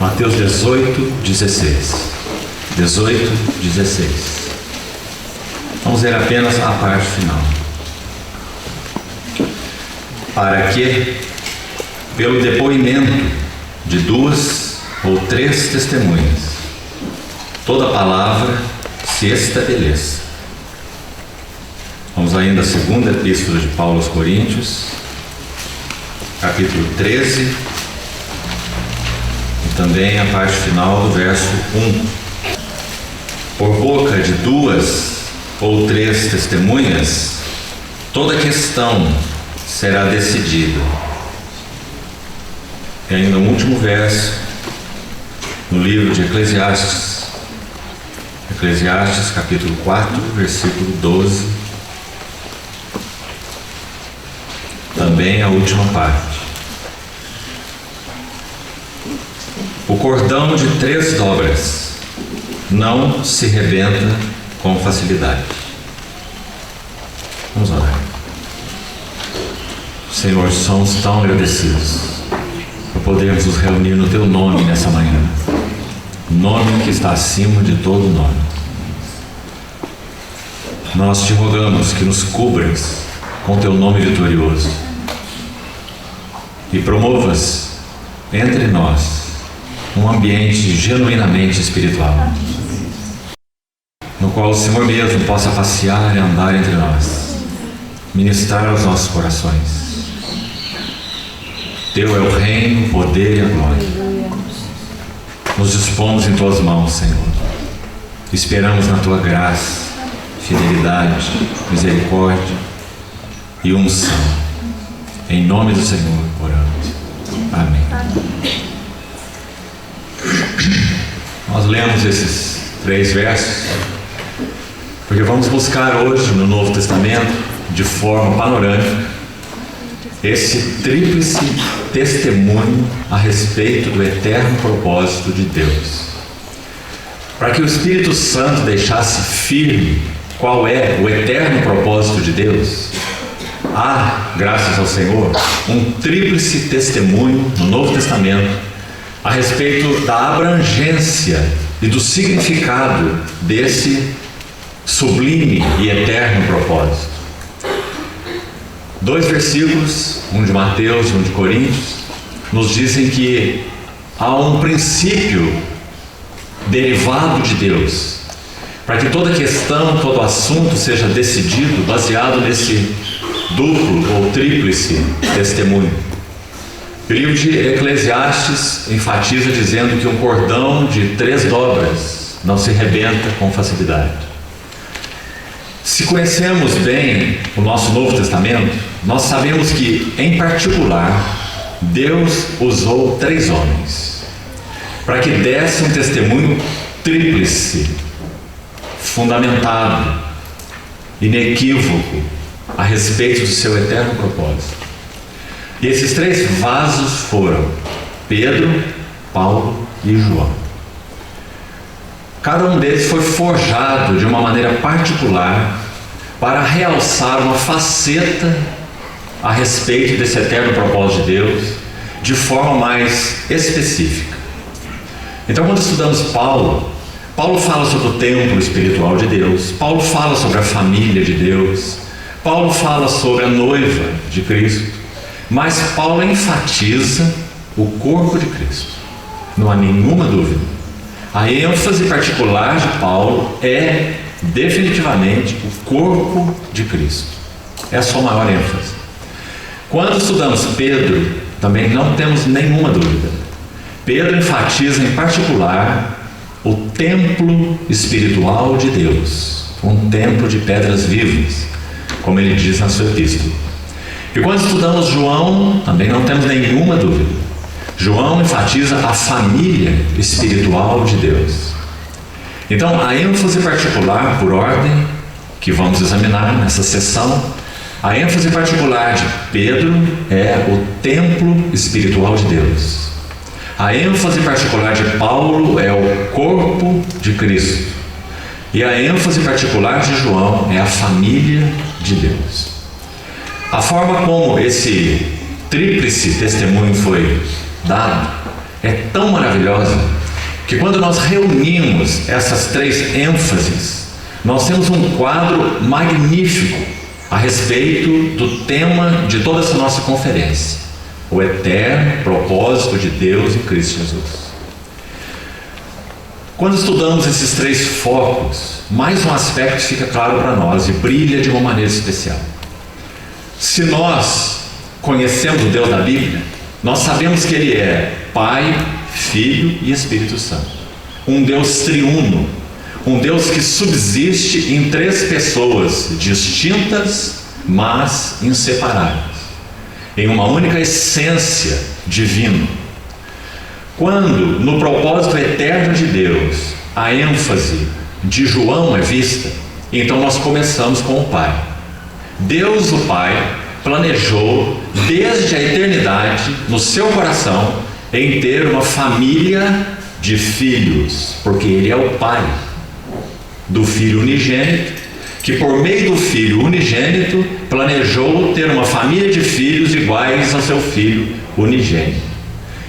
Mateus 18, 16. 18, 16. Vamos ler apenas a parte final. Para que, pelo depoimento de 2 ou 3 testemunhas, toda palavra se estabeleça. Vamos ainda à segunda epístola de Paulo aos Coríntios, capítulo 13, e também a parte final do verso 1. Por boca de 2 ou 3 testemunhas, toda questão será decidida. E ainda o último verso, no livro de Eclesiastes, Eclesiastes capítulo 4, versículo 12, também a última parte. O cordão de 3 dobras não se rebenta com facilidade. Vamos orar. Senhor, somos tão agradecidos por podermos nos reunir no Teu nome nessa manhã, nome que está acima de todo nome. Nós te rogamos que nos cubras com Teu nome vitorioso e promovas entre nós um ambiente genuinamente espiritual, no qual o Senhor mesmo possa passear e andar entre nós, ministrar aos nossos corações. Teu é o reino, o poder e a glória. Nos dispomos em Tuas mãos, Senhor. Esperamos na Tua graça, fidelidade, misericórdia e unção. Em nome do Senhor oramos. Amém. Nós lemos esses 3 versos porque vamos buscar hoje no Novo Testamento, de forma panorâmica, esse tríplice testemunho a respeito do eterno propósito de Deus. Para que o Espírito Santo deixasse firme qual é o eterno propósito de Deus, há, graças ao Senhor, um tríplice testemunho no Novo Testamento a respeito da abrangência e do significado desse sublime e eterno propósito. 2 versículos, um de Mateus e um de Coríntios, nos dizem que há um princípio derivado de Deus, para que toda questão, todo assunto seja decidido baseado nesse duplo ou tríplice testemunho. O livro de Eclesiastes enfatiza dizendo que um cordão de 3 dobras não se rebenta com facilidade. Se conhecemos bem o nosso Novo Testamento, nós sabemos que, em particular, Deus usou 3 homens para que desse um testemunho tríplice, fundamentado, inequívoco, a respeito do seu eterno propósito. E esses 3 vasos foram Pedro, Paulo e João. Cada um deles foi forjado de uma maneira particular para realçar uma faceta a respeito desse eterno propósito de Deus de forma mais específica. Então, quando estudamos Paulo fala sobre o templo espiritual de Deus, Paulo fala sobre a família de Deus, Paulo fala sobre a noiva de Cristo, mas Paulo enfatiza o corpo de Cristo. Não há nenhuma dúvida. A ênfase particular de Paulo é definitivamente o corpo de Cristo. É a sua maior ênfase. Quando estudamos Pedro, também não temos nenhuma dúvida. Pedro enfatiza em particular o templo espiritual de Deus, um templo de pedras vivas, como ele diz na sua epístola. E quando estudamos João, também não temos nenhuma dúvida. João enfatiza a família espiritual de Deus. Então, a ênfase particular, por ordem, que vamos examinar nessa sessão, a ênfase particular de Pedro é o templo espiritual de Deus. A ênfase particular de Paulo é o corpo de Cristo. E a ênfase particular de João é a família de Deus. A forma como esse tríplice testemunho foi dado é tão maravilhosa que quando nós reunimos essas três ênfases, nós temos um quadro magnífico a respeito do tema de toda essa nossa conferência: o eterno propósito de Deus em Cristo Jesus. Quando estudamos esses três focos, mais um aspecto fica claro para nós e brilha de uma maneira especial. Se nós conhecemos o Deus da Bíblia, nós sabemos que Ele é Pai, Filho e Espírito Santo. Um Deus triuno, um Deus que subsiste em três pessoas distintas, mas inseparáveis, em uma única essência divina. Quando no propósito eterno de Deus a ênfase de João é vista, então nós começamos com o Pai. Deus, o Pai, planejou desde a eternidade no seu coração em ter uma família de filhos, porque Ele é o Pai do Filho unigênito, que por meio do Filho unigênito planejou ter uma família de filhos iguais ao seu Filho unigênito.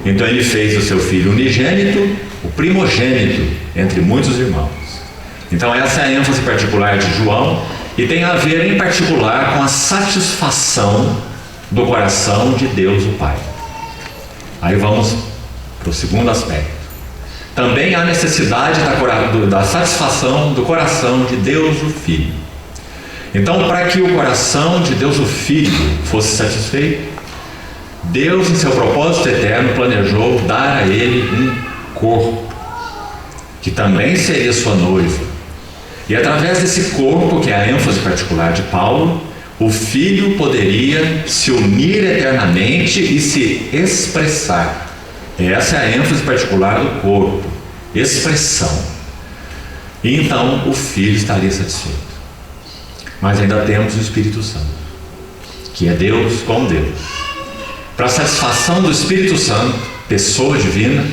Então Ele fez o seu Filho unigênito o primogênito entre muitos irmãos. Então essa é a ênfase particular de João, e tem a ver em particular com a satisfação do coração de Deus o Pai. Aí vamos para o segundo aspecto. Também há necessidade da satisfação do coração de Deus o Filho. Então, para que o coração de Deus o Filho fosse satisfeito, Deus, em seu propósito eterno, planejou dar a ele um corpo, que também seria sua noiva. E através desse corpo, que é a ênfase particular de Paulo, o Filho poderia se unir eternamente e se expressar. Essa é a ênfase particular do corpo, expressão. E então o Filho estaria satisfeito. Mas ainda temos o Espírito Santo, que é Deus com Deus. Para a satisfação do Espírito Santo, pessoa divina,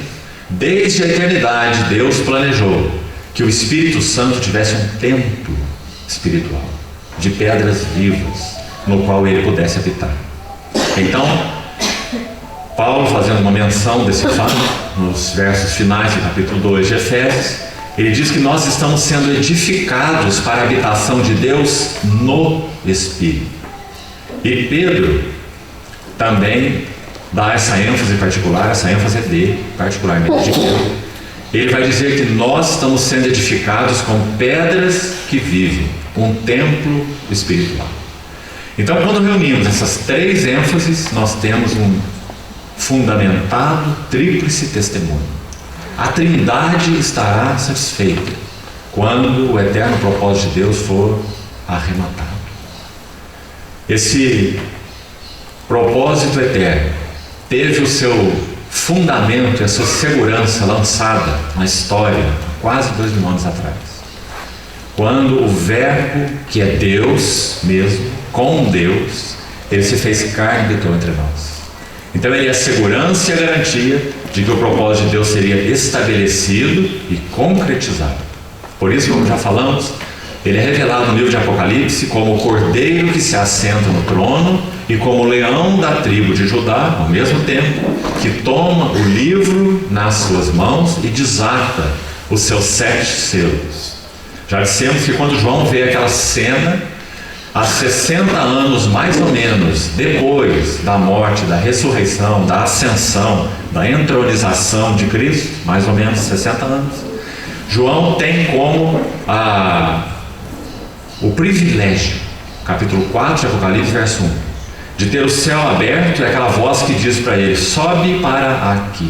desde a eternidade Deus planejou que o Espírito Santo tivesse um templo espiritual de pedras vivas, no qual ele pudesse habitar. Então, Paulo, fazendo uma menção desse fato nos versos finais do capítulo 2 de Efésios, ele diz que nós estamos sendo edificados para a habitação de Deus no Espírito. E Pedro também dá essa ênfase particular, essa ênfase é dele, particularmente de Pedro. Ele vai dizer que nós estamos sendo edificados com pedras que vivem, um templo espiritual. Então, quando reunimos essas três ênfases, nós temos um fundamentado tríplice testemunho. A Trindade estará satisfeita quando o eterno propósito de Deus for arrematado. Esse propósito eterno teve o seu fundamento e a sua segurança lançada na história há quase 2000 anos atrás, quando o Verbo, que é Deus mesmo, com Deus, ele se fez carne e habitou entre nós. Então ele é a segurança e a garantia de que o propósito de Deus seria estabelecido e concretizado. Por isso, como já falamos, ele é revelado no livro de Apocalipse como o cordeiro que se assenta no trono e como o leão da tribo de Judá, ao mesmo tempo que toma o livro nas suas mãos e desata os seus 7 selos. Já dissemos que quando João vê aquela cena, há 60 anos mais ou menos depois da morte, da ressurreição, da ascensão, da entronização de Cristo, mais ou menos 60 anos, João tem como o privilégio, capítulo 4 de Apocalipse, verso 1, de ter o céu aberto e aquela voz que diz para ele: sobe para aqui,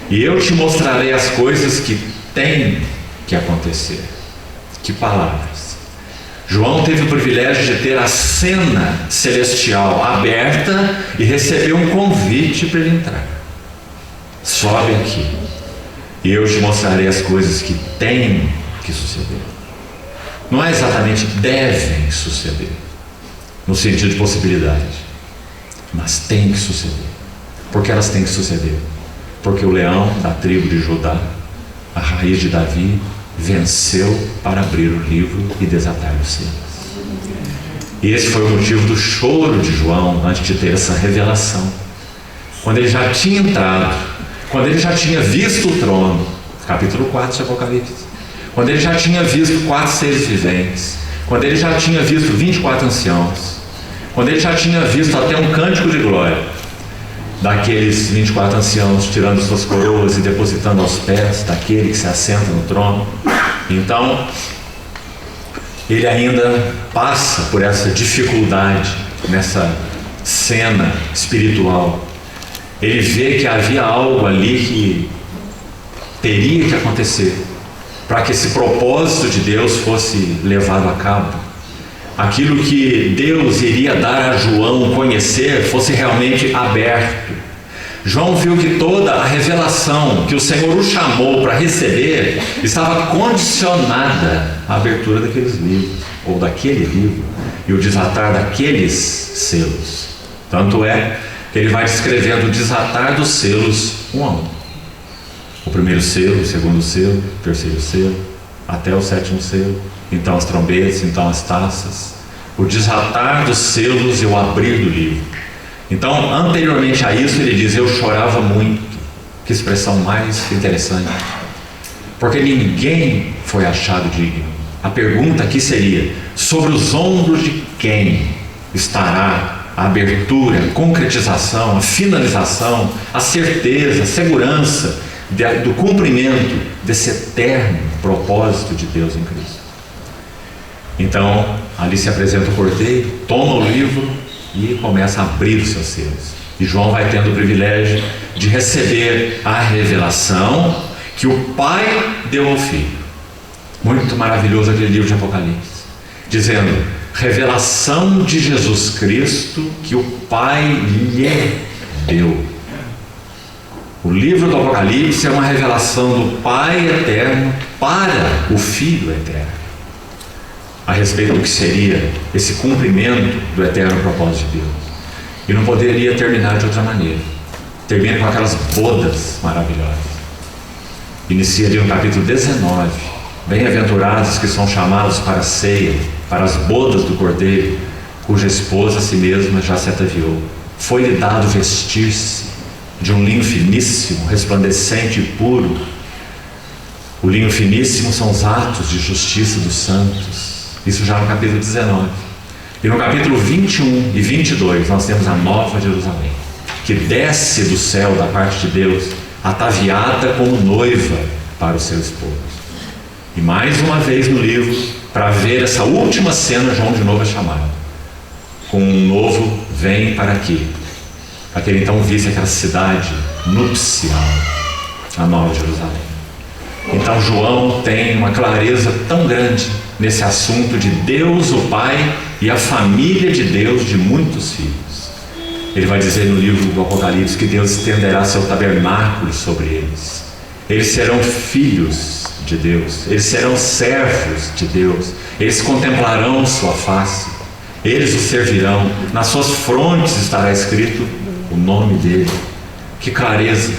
e eu te mostrarei as coisas que têm que acontecer. Que palavras! João teve o privilégio de ter a cena celestial aberta e receber um convite para ele entrar. Sobe aqui, e eu te mostrarei as coisas que têm que suceder. Não é exatamente devem suceder, no sentido de possibilidade, mas tem que suceder. Porque elas têm que suceder? Porque o leão da tribo de Judá, a raiz de Davi, venceu para abrir o livro e desatar os selos. E esse foi o motivo do choro de João antes de ter essa revelação. Quando ele já tinha entrado, quando ele já tinha visto o trono, capítulo 4 de Apocalipse, quando ele já tinha visto 4 seres viventes, quando ele já tinha visto 24 anciãos, quando ele já tinha visto até um cântico de glória daqueles 24 anciãos tirando suas coroas e depositando aos pés daquele que se assenta no trono, então ele ainda passa por essa dificuldade nessa cena espiritual. Ele vê que havia algo ali que teria que acontecer para que esse propósito de Deus fosse levado a cabo. Aquilo que Deus iria dar a João conhecer fosse realmente aberto. João viu que toda a revelação que o Senhor o chamou para receber estava condicionada à abertura daqueles livros, ou daquele livro, e o desatar daqueles selos. Tanto é que ele vai descrevendo o desatar dos selos um a um. O primeiro selo, o segundo selo, o terceiro selo, até o 7º selo, então as trombetas, então as taças, o desatar dos selos e o abrir do livro. Então, anteriormente a isso, ele diz: eu chorava muito. Que expressão mais interessante, porque ninguém foi achado digno. A pergunta aqui seria: sobre os ombros de quem estará a abertura, a concretização, a finalização, a certeza, a segurança do cumprimento desse eterno propósito de Deus em Cristo? Então, ali se apresenta o Cordeiro, toma o livro e começa a abrir os seus selos. E João vai tendo o privilégio de receber a revelação que o Pai deu ao Filho. Muito maravilhoso aquele livro de Apocalipse, dizendo: revelação de Jesus Cristo que o Pai lhe deu. O livro do Apocalipse é uma revelação do Pai eterno para o Filho eterno, a respeito do que seria esse cumprimento do eterno propósito de Deus. E não poderia terminar de outra maneira. Termina com aquelas bodas maravilhosas. Inicia ali no capítulo 19: bem-aventurados que são chamados para a ceia, para as bodas do Cordeiro, cuja esposa a si mesma já se ataviou. Foi-lhe dado vestir-se de um linho finíssimo, resplandecente e puro. O linho finíssimo são os atos de justiça dos santos. Isso já no capítulo 19. E no capítulo 21 e 22 nós temos a Nova Jerusalém, que desce do céu da parte de Deus, ataviada como noiva para o seu esposo. E mais uma vez no livro, para ver essa última cena, João de novo é chamado com um novo vem para aqui, para que ele então visse aquela cidade nupcial, a Nova Jerusalém. Então João tem uma clareza tão grande nesse assunto de Deus o Pai e a família de Deus de muitos filhos. Ele vai dizer no livro do Apocalipse que Deus estenderá seu tabernáculo sobre eles. Eles serão filhos de Deus, eles serão servos de Deus, eles contemplarão sua face, eles o servirão, nas suas frontes estará escrito o nome dele. Que clareza!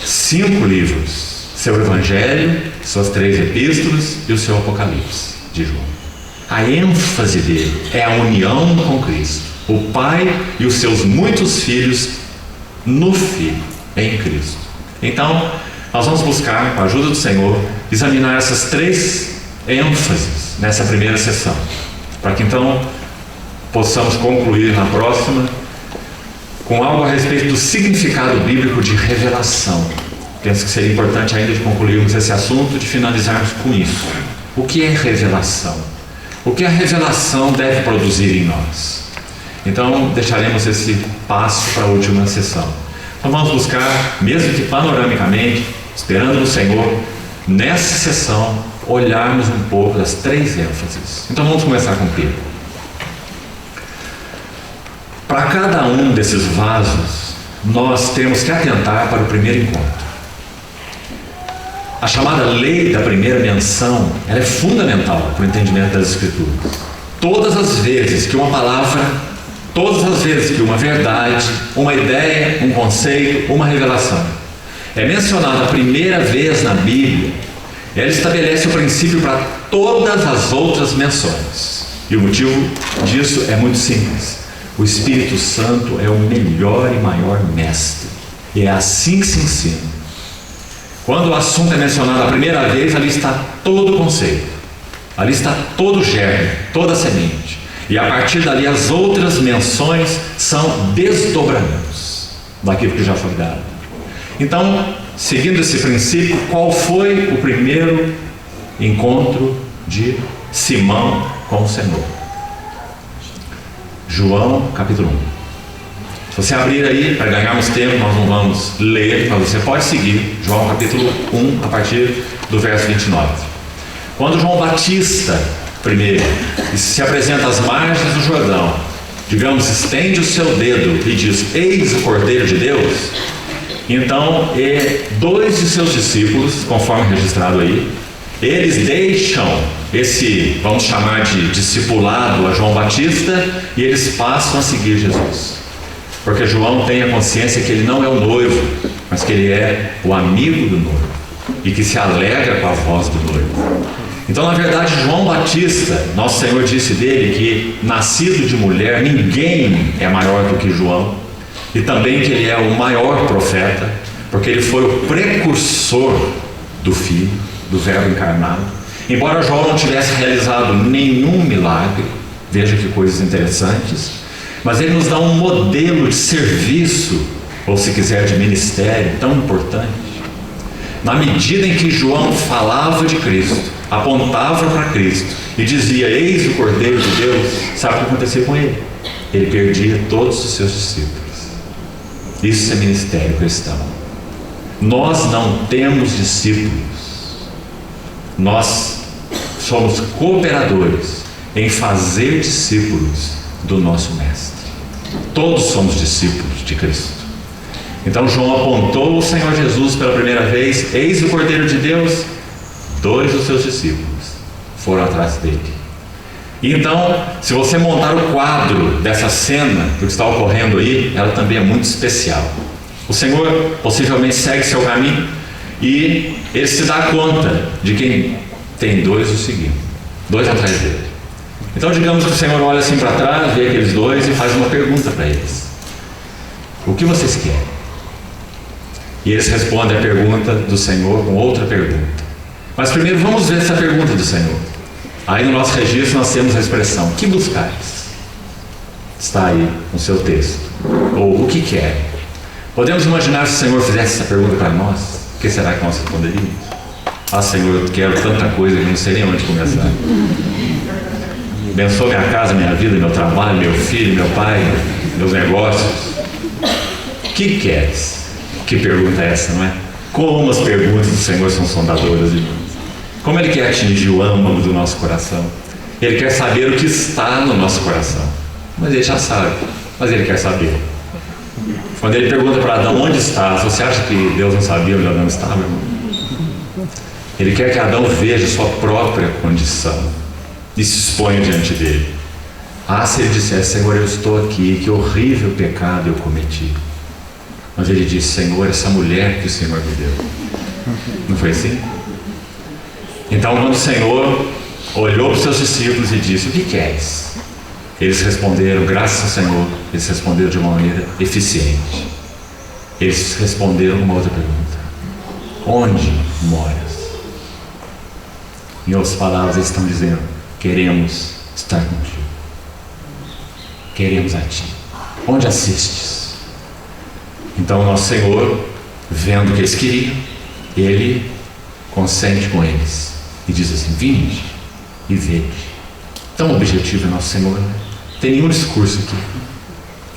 5 livros: seu Evangelho, suas 3 epístolas e o seu Apocalipse de João. A ênfase dele é a união com Cristo, o Pai e os seus muitos filhos no Filho, em Cristo. Então, nós vamos buscar, com a ajuda do Senhor, examinar essas 3 ênfases nessa primeira sessão, para que então possamos concluir na próxima com algo a respeito do significado bíblico de revelação. Penso que seria importante ainda de concluirmos esse assunto, de finalizarmos com isso. O que é revelação? O que a revelação deve produzir em nós? Então, deixaremos esse passo para a última sessão. Então, vamos buscar, mesmo que panoramicamente, esperando no Senhor, nessa sessão, olharmos um pouco das 3 ênfases. Então, vamos começar com Pedro. Para cada um desses vasos, nós temos que atentar para o primeiro encontro. A chamada lei da primeira menção, ela é fundamental para o entendimento das Escrituras. Todas as vezes que uma palavra, todas as vezes que uma verdade, uma ideia, um conceito, uma revelação é mencionada a primeira vez na Bíblia, ela estabelece o princípio para todas as outras menções. E o motivo disso é muito simples. O Espírito Santo é o melhor e maior mestre. E é assim que se ensina. Quando o assunto é mencionado a primeira vez, ali está todo o conceito, ali está todo o germe, toda a semente. E a partir dali as outras menções são desdobramentos daquilo que já foi dado. Então, seguindo esse princípio, qual foi o primeiro encontro de Simão com o Senhor? João capítulo 1. Se você abrir aí, para ganharmos tempo, nós não vamos ler, mas você pode seguir João capítulo 1, a partir do verso 29. Quando João Batista, primeiro, se apresenta às margens do Jordão, digamos, estende o seu dedo e diz: eis o Cordeiro de Deus. Então, dois de seus discípulos, conforme registrado aí, eles deixam esse, vamos chamar de discipulado a João Batista, e eles passam a seguir Jesus. Porque João tem a consciência que ele não é o noivo, mas que ele é o amigo do noivo, e que se alegra com a voz do noivo. Então, na verdade, João Batista, nosso Senhor disse dele que, nascido de mulher, ninguém é maior do que João, e também que ele é o maior profeta, porque ele foi o precursor do Filho, do Verbo encarnado. Embora João não tivesse realizado nenhum milagre, veja que coisas interessantes, mas ele nos dá um modelo de serviço, ou se quiser de ministério, tão importante. Na medida em que João falava de Cristo, apontava para Cristo e dizia: eis o Cordeiro de Deus, sabe o que acontecia com ele? Ele perdia todos os seus discípulos. Isso é ministério cristão. Nós não temos discípulos, nós somos cooperadores em fazer discípulos do nosso Mestre. Todos somos discípulos de Cristo. Então João apontou o Senhor Jesus pela primeira vez: eis o Cordeiro de Deus. Dois dos seus discípulos foram atrás dele. E então, se você montar o quadro dessa cena do que está ocorrendo aí, ela também é muito especial. O Senhor possivelmente segue seu caminho e ele se dá conta de quem tem dois o seguindo, dois atrás dele. Então, digamos que o Senhor olha assim para trás, vê aqueles dois e faz uma pergunta para eles: o que vocês querem? E eles respondem a pergunta do Senhor com outra pergunta. Mas primeiro vamos ver essa pergunta do Senhor. Aí no nosso registro nós temos a expressão: que buscais? Está aí no seu texto. Ou o que querem? Podemos imaginar se o Senhor fizesse essa pergunta para nós, o que será que nós responderíamos? Ah, Senhor, eu quero tanta coisa que não sei nem onde começar. Abençoa minha casa, minha vida, meu trabalho, meu filho, meu pai, meus negócios. O que queres? Que pergunta é essa, não é? Como as perguntas do Senhor são sondadoras, irmãos. Como Ele quer atingir o âmago do nosso coração. Ele quer saber o que está no nosso coração. Mas Ele já sabe, mas Ele quer saber. Quando Ele pergunta para Adão: onde estás? Você acha que Deus não sabia onde Adão estava, irmão? Ele quer que Adão veja sua própria condição e se exponha diante dele. Ah, se ele dissesse: Senhor, eu estou aqui, que horrível pecado eu cometi. Mas ele disse: Senhor, essa mulher que o Senhor me deu. Não foi assim? Então, quando o Senhor olhou para os seus discípulos e disse: o que queres? Eles responderam, graças ao Senhor, eles responderam de uma maneira eficiente. Eles responderam uma outra pergunta: onde moras? Em outras palavras, eles estão dizendo: queremos estar contigo, queremos a ti. Onde assistes? Então, nosso Senhor, vendo o que eles queriam, Ele consente com eles e diz assim: vinde e vede. Tão objetivo é nosso Senhor, né? Não tem nenhum discurso aqui.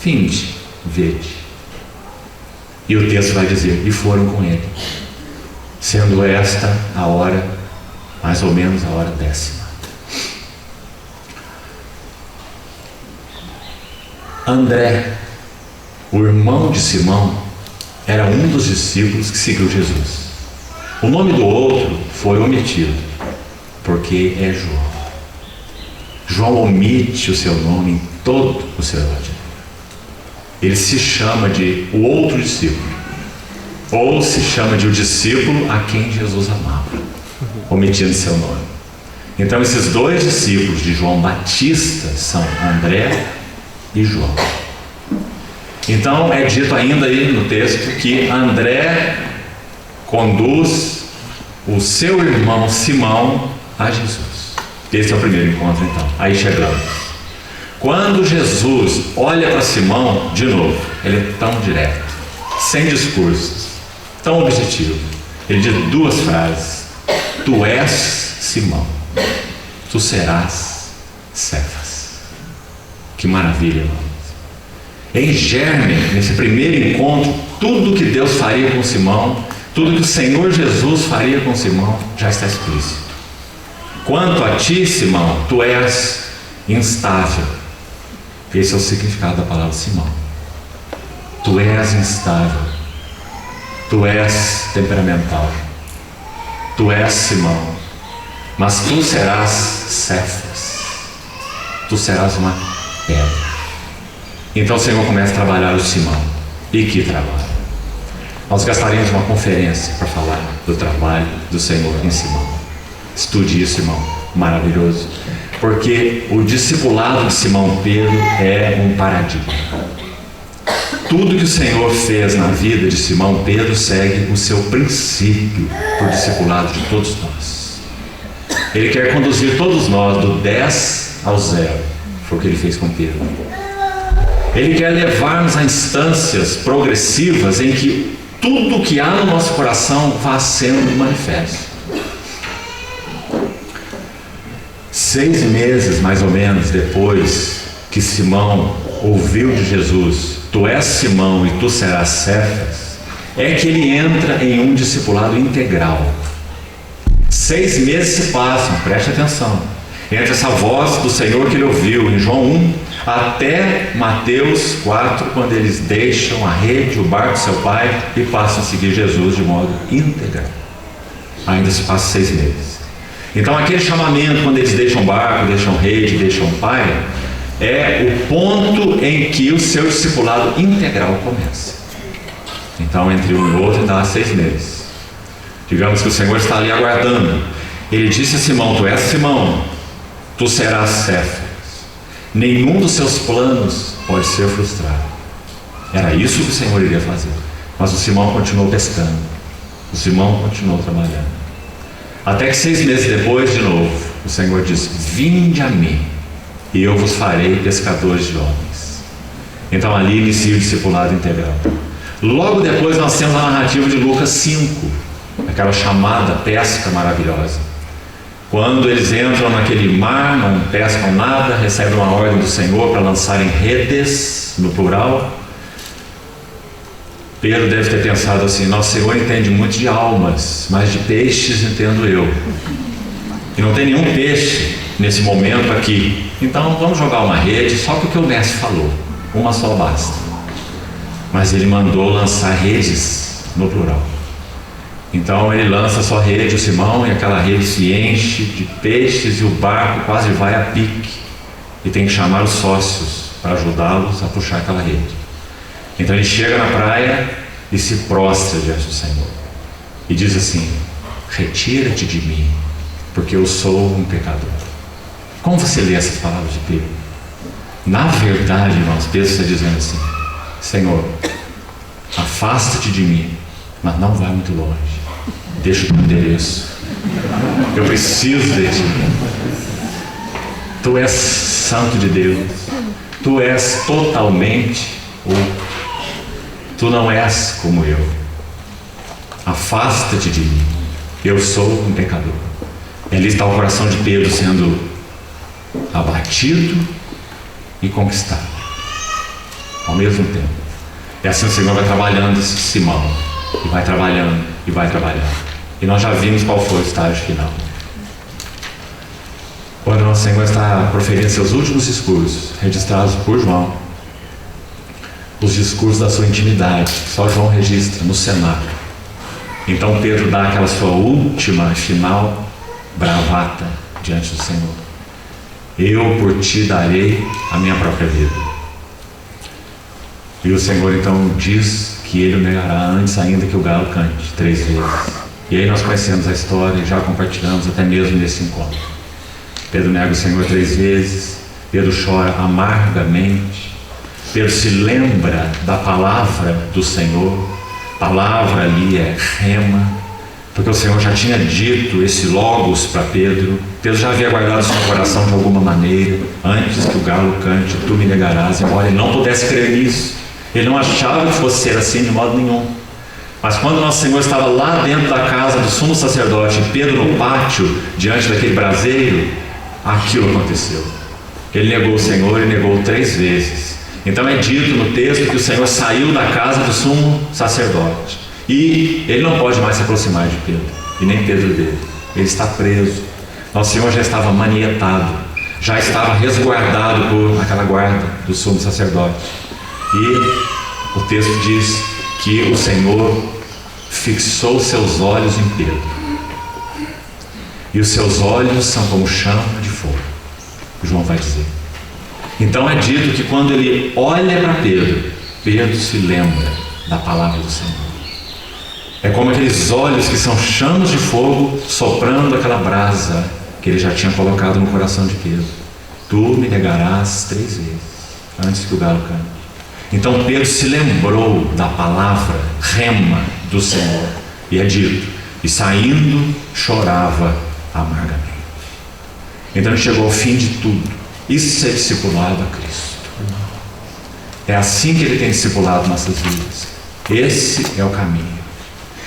Vinde, vede. E o texto vai dizer: e foram com ele, sendo esta a hora, mais ou menos a hora 10ª. André, o irmão de Simão, era um dos discípulos que seguiu Jesus. O nome do outro foi omitido, porque é João. João omite o seu nome em todo o seu evangelho. Ele se chama de o outro discípulo, ou se chama de o discípulo a quem Jesus amava, omitindo seu nome. Então, esses dois discípulos de João Batista são André e João. Então é dito ainda aí no texto que André conduz o seu irmão Simão a Jesus. Esse é o primeiro encontro então. Aí chegamos. Quando Jesus olha para Simão, de novo, ele é tão direto, sem discursos, tão objetivo. Ele diz duas frases: tu és Simão, tu serás Cefas. Que maravilha, irmãos. Em germe, nesse primeiro encontro, tudo que Deus faria com Simão, tudo que o Senhor Jesus faria com Simão, já está explícito. Quanto a ti, Simão, tu és instável. Esse é o significado da palavra Simão. Tu és instável. Tu és temperamental. Tu és Simão. Mas tu serás Cefas. Tu serás uma pedra. Então o Senhor começa a trabalhar o Simão. E que trabalho! Nós gastaremos uma conferência para falar do trabalho do Senhor em Simão. Estude isso, irmão. Maravilhoso. Porque o discipulado de Simão Pedro é um paradigma. Tudo que o Senhor fez na vida de Simão Pedro segue o seu princípio por discipulado de todos nós. Ele quer conduzir todos nós do 10 ao 0. Foi o que ele fez com Pedro. Ele quer levar-nos a instâncias progressivas em que tudo que há no nosso coração vá sendo manifesto. 6 meses mais ou menos depois que Simão ouviu de Jesus: tu és Simão e tu serás Cefas, é que ele entra em um discipulado integral. 6 meses se passam, preste atenção, entre essa voz do Senhor que ele ouviu em João 1 até Mateus 4, quando eles deixam a rede, o barco do seu pai e passam a seguir Jesus de modo integral. Ainda se passa 6 meses. Então aquele chamamento, quando eles deixam barco, deixam rede, deixam pai, é o ponto em que o seu discipulado integral começa. Então entre um e outro dá 6 meses. Digamos que o Senhor está ali aguardando. Ele disse a Simão: tu és Simão, tu serás Cefas. Nenhum dos seus planos pode ser frustrado. Era isso que o Senhor iria fazer. Mas o Simão continuou pescando. O Simão continuou trabalhando. Até que 6 meses depois, de novo, o Senhor diz: vinde a mim, e eu vos farei pescadores de homens. Então ali inicia o discipulado integral. Logo depois nós temos a narrativa de Lucas 5, aquela chamada pesca maravilhosa. Quando eles entram naquele mar, não pescam nada, recebem uma ordem do Senhor para lançarem redes, no plural. Pedro deve ter pensado assim: nosso Senhor entende muito de almas, mas de peixes entendo eu. E não tem nenhum peixe nesse momento aqui. Então vamos jogar uma rede, só porque o mestre falou. Uma só basta. Mas ele mandou lançar redes no plural. Então ele lança a sua rede, o Simão, e aquela rede se enche de peixes e o barco quase vai a pique. E tem que chamar os sócios para ajudá-los a puxar aquela rede. Então ele chega na praia e se prostra diante do Senhor. E diz assim: retira-te de mim, porque eu sou um pecador. Como você lê essas palavras de Pedro? Na verdade, irmãos, Pedro está dizendo assim: Senhor, afasta-te de mim, mas não vai muito longe. Deixa o teu endereço. Eu preciso de ti. Tu és santo de Deus. Tu és totalmente outro. Tu não és como eu. Afasta-te de mim. Eu sou um pecador. E ali está o coração de Pedro sendo abatido e conquistado ao mesmo tempo. E assim o Senhor vai trabalhando esse Simão, e vai trabalhando, e vai trabalhando. E nós já vimos qual foi o estágio final. Quando nosso Senhor está proferindo seus últimos discursos, registrados por João, os discursos da sua intimidade, só João registra no cenáculo. Então Pedro dá aquela sua última e final bravata diante do Senhor: eu por ti darei a minha própria vida. E o Senhor então diz que ele o negará antes ainda que o galo cante 3 vezes. E aí nós conhecemos a história e já compartilhamos até mesmo nesse encontro. Pedro nega o Senhor 3 vezes. Pedro chora amargamente. Pedro se lembra da palavra do Senhor. Palavra ali é rema, porque o Senhor já tinha dito esse logos para Pedro. Pedro já havia guardado isso no coração de alguma maneira. Antes que o galo cante, tu me negarás. Embora ele não pudesse crer nisso, ele não achava que fosse ser assim de modo nenhum. Mas quando nosso Senhor estava lá dentro da casa do sumo sacerdote, Pedro no pátio, diante daquele braseiro, aquilo aconteceu. Ele negou o Senhor e negou 3 vezes. Então é dito no texto que o Senhor saiu da casa do sumo sacerdote. E ele não pode mais se aproximar de Pedro, e nem Pedro dele. Ele está preso. Nosso Senhor já estava manietado, já estava resguardado por aquela guarda do sumo sacerdote. E o texto diz que o Senhor fixou seus olhos em Pedro. E os seus olhos são como chama de fogo, João vai dizer. Então é dito que quando ele olha para Pedro, Pedro se lembra da palavra do Senhor. É como aqueles olhos que são chamas de fogo soprando aquela brasa que ele já tinha colocado no coração de Pedro. Tu me negarás 3 vezes antes que o galo cante. Então Pedro se lembrou da palavra rema do Senhor. E é dito, e saindo chorava amargamente. Então ele chegou ao fim de tudo. Isso é discipulado a Cristo. É assim que ele tem discipulado nossas vidas. Esse é o caminho.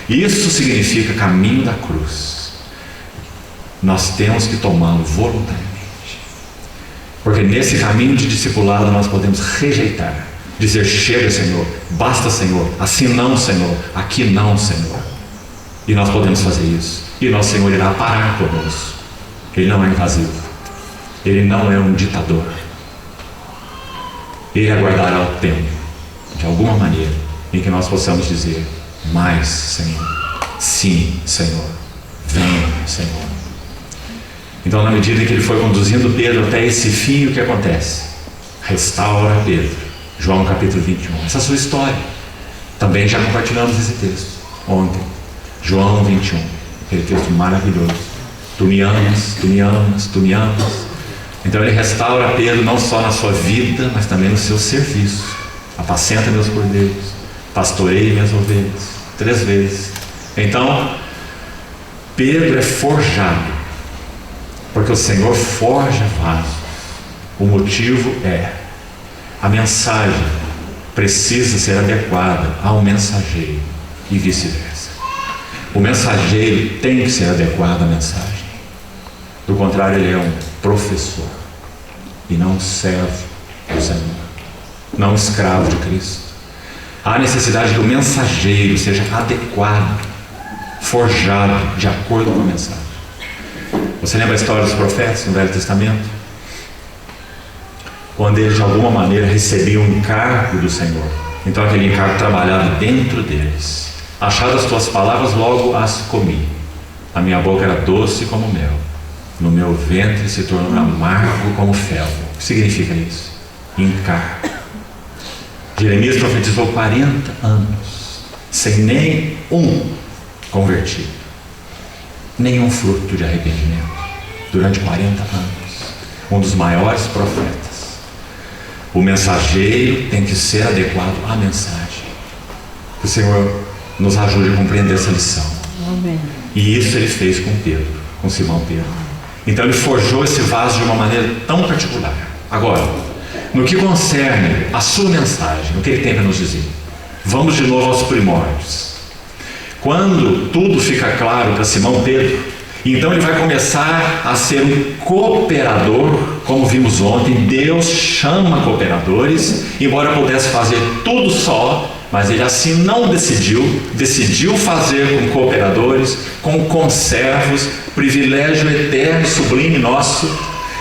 Isso significa caminho da cruz. Nós temos que tomá-lo voluntariamente. Porque nesse caminho de discipulado nós podemos rejeitar. Dizer, chega Senhor, basta Senhor, assim não Senhor, aqui não Senhor. E nós podemos fazer isso. E nosso Senhor irá parar conosco. Ele não é invasivo. Ele não é um ditador. Ele aguardará o tempo, de alguma maneira, em que nós possamos dizer, mais Senhor, sim Senhor, venha Senhor. Então na medida em que ele foi conduzindo Pedro até esse fim, o que acontece? Restaura Pedro. João capítulo 21. Essa é a sua história. Também já compartilhamos esse texto ontem. João 21. Aquele texto maravilhoso. Tu me amas, tu me amas, tu me amas. Então ele restaura Pedro não só na sua vida, mas também no seu serviço. Apacenta meus cordeiros, pastoreie minhas ovelhas. 3 vezes. Então Pedro é forjado, porque o Senhor forja vasos. O motivo é a mensagem precisa ser adequada ao mensageiro e vice-versa. O mensageiro tem que ser adequado à mensagem. Do contrário, ele é um professor e não um servo do Senhor, não um escravo de Cristo. Há necessidade que o mensageiro seja adequado, forjado de acordo com a mensagem. Você lembra a história dos profetas no Velho Testamento? Quando eles de alguma maneira recebiam um encargo do Senhor, então aquele encargo trabalhava dentro deles. Achadas as tuas palavras, logo as comi. A minha boca era doce como mel, no meu ventre se tornou amargo como fel. O que significa isso? Encargo. Jeremias profetizou 40 anos sem nem um convertido, nenhum fruto de arrependimento, durante 40 anos. Um dos maiores profetas. O mensageiro tem que ser adequado à mensagem. Que o Senhor nos ajude a compreender essa lição. Amém. E isso ele fez com Pedro, com Simão Pedro. Então ele forjou esse vaso de uma maneira tão particular. Agora, no que concerne a sua mensagem, o que ele tem para nos dizer? Vamos de novo aos primórdios. Quando tudo fica claro para Simão Pedro, então ele vai começar a ser um cooperador, como vimos ontem. Deus chama cooperadores, embora pudesse fazer tudo só, mas ele assim não decidiu fazer com cooperadores, com conservos, privilégio eterno, sublime nosso.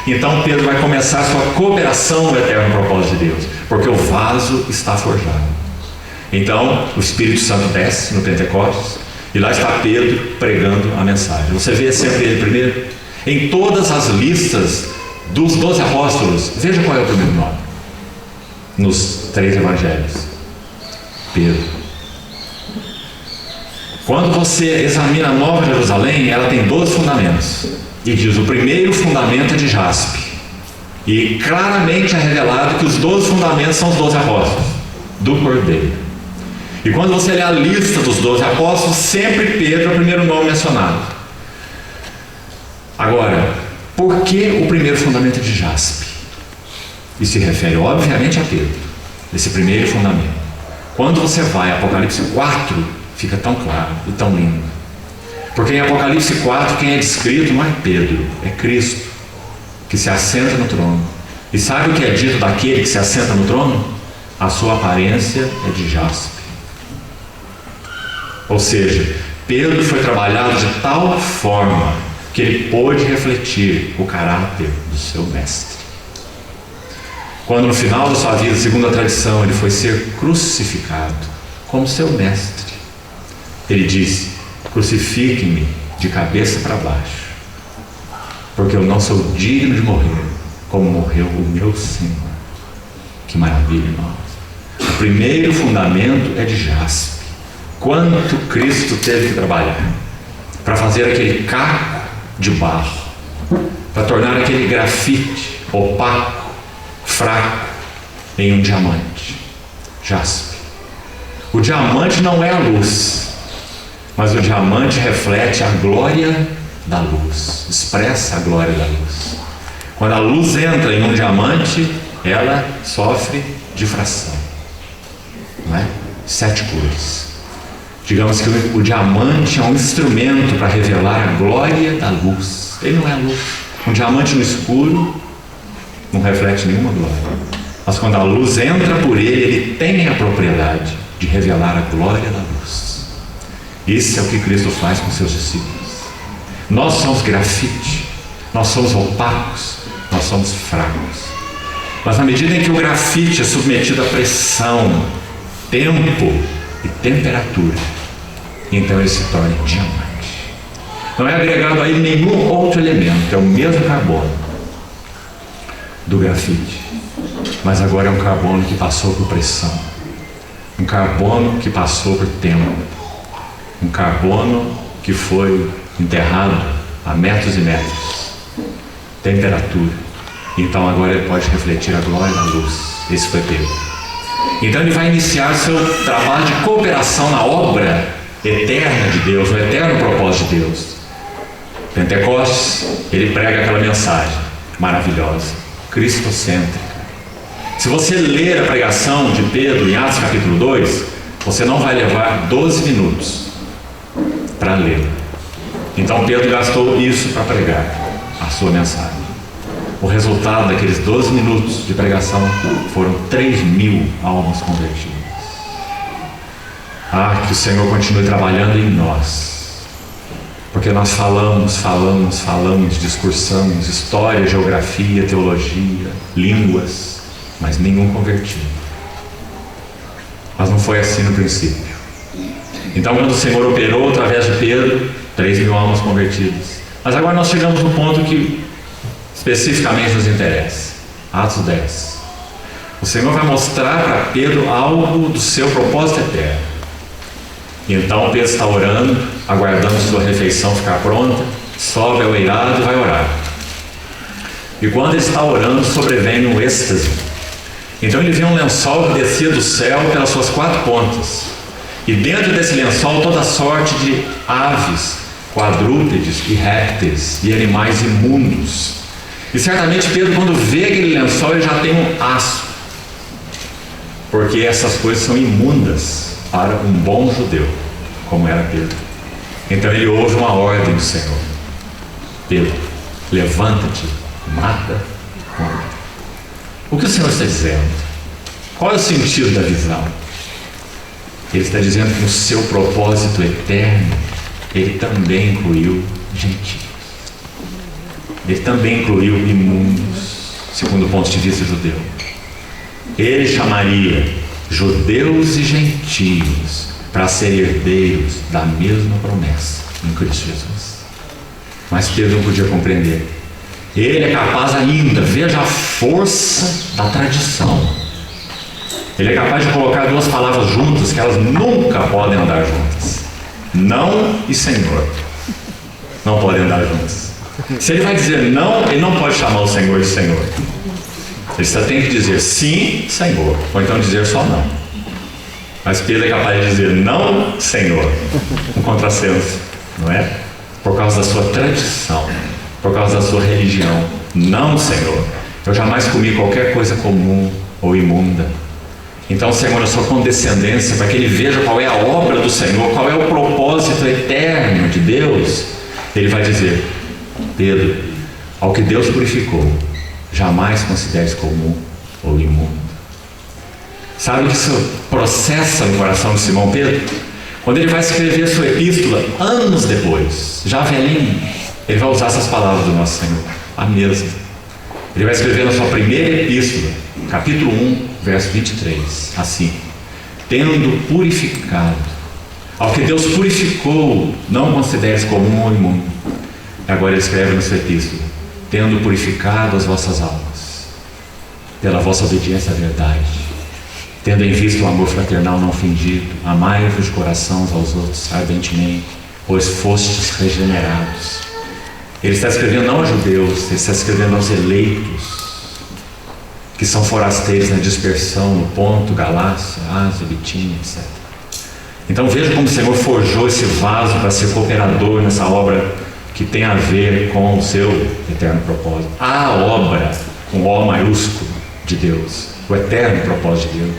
Então Pedro vai começar a sua cooperação no eterno propósito de Deus, porque o vaso está forjado. Então o Espírito Santo desce no Pentecostes, e lá está Pedro pregando a mensagem. Você vê sempre ele primeiro. Em todas as listas dos 12 apóstolos, veja qual é o primeiro nome nos 3 evangelhos: Pedro. Quando você examina a Nova Jerusalém, ela tem 12 fundamentos. E diz: o primeiro fundamento é de jaspe, E claramente é revelado que os 12 fundamentos são os 12 apóstolos do Cordeiro. E quando você lê a lista dos 12 apóstolos, sempre Pedro é o primeiro nome mencionado. Agora, por que o primeiro fundamento de jaspe? E se refere obviamente a Pedro, esse primeiro fundamento. Quando você vai a Apocalipse 4, fica tão claro e tão lindo. Porque em Apocalipse 4, quem é descrito não é Pedro, é Cristo, que se assenta no trono. E sabe o que é dito daquele que se assenta no trono? A sua aparência é de jaspe. Ou seja, Pedro foi trabalhado de tal forma que ele pôde refletir o caráter do seu mestre. Quando no final da sua vida, segundo a tradição, ele foi ser crucificado como seu mestre, ele disse: crucifique-me de cabeça para baixo, porque eu não sou digno de morrer como morreu o meu Senhor. Que maravilha, irmãos! O primeiro fundamento é de jaspe. Quanto Cristo teve que trabalhar para fazer aquele caco de barro, para tornar aquele grafite opaco, fraco, em um diamante, jaspe. O diamante não é a luz, mas o diamante reflete a glória da luz, expressa a glória da luz. Quando a luz entra em um diamante, ela sofre difração, não é? 7 cores. Digamos que o diamante é um instrumento para revelar a glória da luz. Ele não é a luz. Um diamante no escuro não reflete nenhuma glória. Mas quando a luz entra por ele tem a propriedade de revelar a glória da luz. Isso é o que Cristo faz com seus discípulos. Nós somos grafite, nós somos opacos, nós somos fracos. Mas na medida em que o grafite é submetido a pressão, tempo e temperatura, então ele se torna diamante. Não é agregado a ele nenhum outro elemento, é o mesmo carbono do grafite, mas agora é um carbono que passou por pressão, um carbono que passou por tempo, um carbono que foi enterrado a metros e metros, temperatura. Então agora ele pode refletir a glória da luz. Esse foi Pedro. Então ele vai iniciar seu trabalho de cooperação na obra eterna de Deus, no eterno propósito de Deus. Pentecostes, ele prega aquela mensagem maravilhosa, cristocêntrica. Se você ler a pregação de Pedro em Atos capítulo 2, você não vai levar 12 minutos para ler. Então Pedro gastou isso para pregar a sua mensagem. O resultado daqueles 12 minutos de pregação foram 3.000 almas convertidas. Ah, que o Senhor continue trabalhando em nós, porque nós falamos, discursamos história, geografia, teologia, línguas, mas nenhum convertido. Mas não foi assim no princípio. Então, quando o Senhor operou através de Pedro, 3.000 almas convertidas. Mas agora nós chegamos no ponto que especificamente nos interessa. Atos 10. O Senhor vai mostrar para Pedro algo do seu propósito eterno. E então Pedro está orando, aguardando sua refeição ficar pronta, sobe ao eirado e vai orar. E quando ele está orando, sobrevém um êxtase. Então ele vê um lençol que descia do céu pelas suas 4 pontas. E dentro desse lençol toda sorte de aves, quadrúpedes e répteis e animais imundos. E certamente Pedro, quando vê aquele lençol, ele já tem um asco, porque essas coisas são imundas para um bom judeu, como era Pedro. Então ele ouve uma ordem do Senhor: Pedro, levanta-te, mata, come. O que o Senhor está dizendo? Qual é o sentido da visão? Ele está dizendo que no seu propósito eterno, ele também incluiu gentios. Ele também incluiu imundos, segundo o ponto de vista judeu. Ele chamaria judeus e gentios para serem herdeiros da mesma promessa em Cristo Jesus. Mas Pedro não podia compreender. Ele é capaz ainda, veja a força da tradição. Ele é capaz de colocar 2 palavras juntas, que elas nunca podem andar juntas. Não e Senhor. Não podem andar juntas. Se ele vai dizer não, ele não pode chamar o Senhor de Senhor. Ele só tem que dizer sim, Senhor, ou então dizer só não. Mas Pedro é capaz de dizer não, Senhor, um contrassenso, não é? Por causa da sua tradição, por causa da sua religião. Não, Senhor, eu jamais comi qualquer coisa comum ou imunda. Então, Senhor, a sua condescendência, para que ele veja qual é a obra do Senhor, qual é o propósito eterno de Deus, ele vai dizer: Pedro, ao que Deus purificou, jamais consideres comum ou imundo. Sabe o que isso processa no coração de Simão Pedro? Quando ele vai escrever sua epístola, anos depois, já velhinho, ele vai usar essas palavras do nosso Senhor, a mesma. Ele vai escrever na sua primeira epístola, capítulo 1, verso 23, assim: tendo purificado, ao que Deus purificou, não consideres comum ou imundo. Agora ele escreve na sua epístola: tendo purificado as vossas almas, pela vossa obediência à verdade, tendo em vista o amor fraternal não fingido, amai-vos de coração uns aos outros ardentemente, pois fostes regenerados. Ele está escrevendo não a judeus, ele está escrevendo aos eleitos, que são forasteiros na dispersão, no Ponto, Galácia, Ásia, Bitínia, etc. Então veja como o Senhor forjou esse vaso para ser cooperador nessa obra que tem a ver com o seu eterno propósito. A obra, com O maiúsculo, de Deus, o eterno propósito de Deus.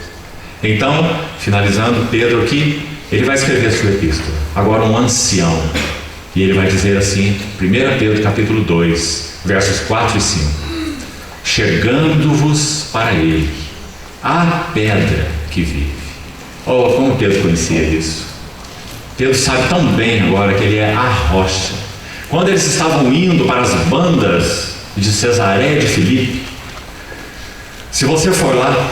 Então, finalizando, Pedro aqui, ele vai escrever a sua epístola. Agora um ancião. E ele vai dizer assim, 1 Pedro capítulo 2, versos 4 e 5. Chegando-vos para ele, a pedra que vive. Oh, como Pedro conhecia isso. Pedro sabe tão bem agora que ele é a rocha. Quando eles estavam indo para as bandas de Cesareia de Filipe, se você for lá,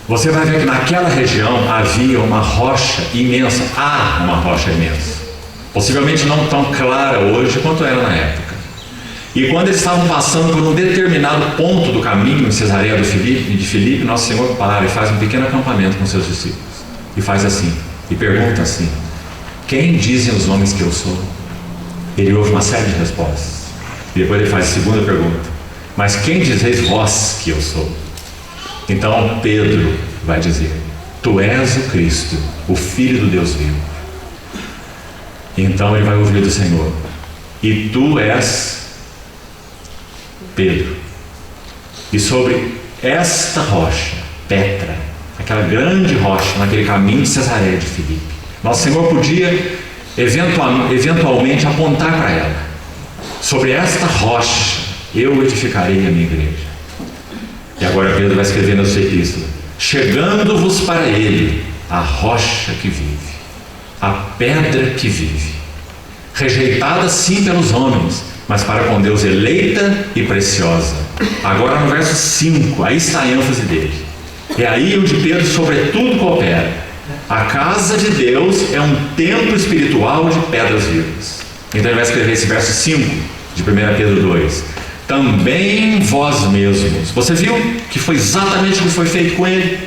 você vai ver que naquela região havia uma rocha imensa. Há uma rocha imensa. Possivelmente não tão clara hoje quanto era na época. E quando eles estavam passando por um determinado ponto do caminho em Cesareia de Filipe, Nosso Senhor para e faz um pequeno acampamento com seus discípulos. E faz assim, e pergunta assim: quem dizem os homens que eu sou? Ele ouve uma série de respostas. E depois ele faz a segunda pergunta: mas quem dizeis vós que eu sou? Então Pedro vai dizer: tu és o Cristo, o Filho do Deus vivo. Então ele vai ouvir do Senhor: e tu és Pedro, e sobre esta rocha, Petra, aquela grande rocha naquele caminho de Cesareia de Filipe, Nosso Senhor podia eventualmente apontar para ela: sobre esta rocha eu edificarei a minha igreja. E agora Pedro vai escrever na sua epístola: chegando-vos para ele, a rocha que vive, a pedra que vive, rejeitada sim pelos homens, mas para com Deus eleita e preciosa. Agora no verso 5, aí está a ênfase dele. É aí onde Pedro sobretudo coopera. A casa de Deus é um templo espiritual de pedras vivas. Então ele vai escrever esse verso 5 de 1 Pedro 2: também vós mesmos. Você viu que foi exatamente o que foi feito com ele?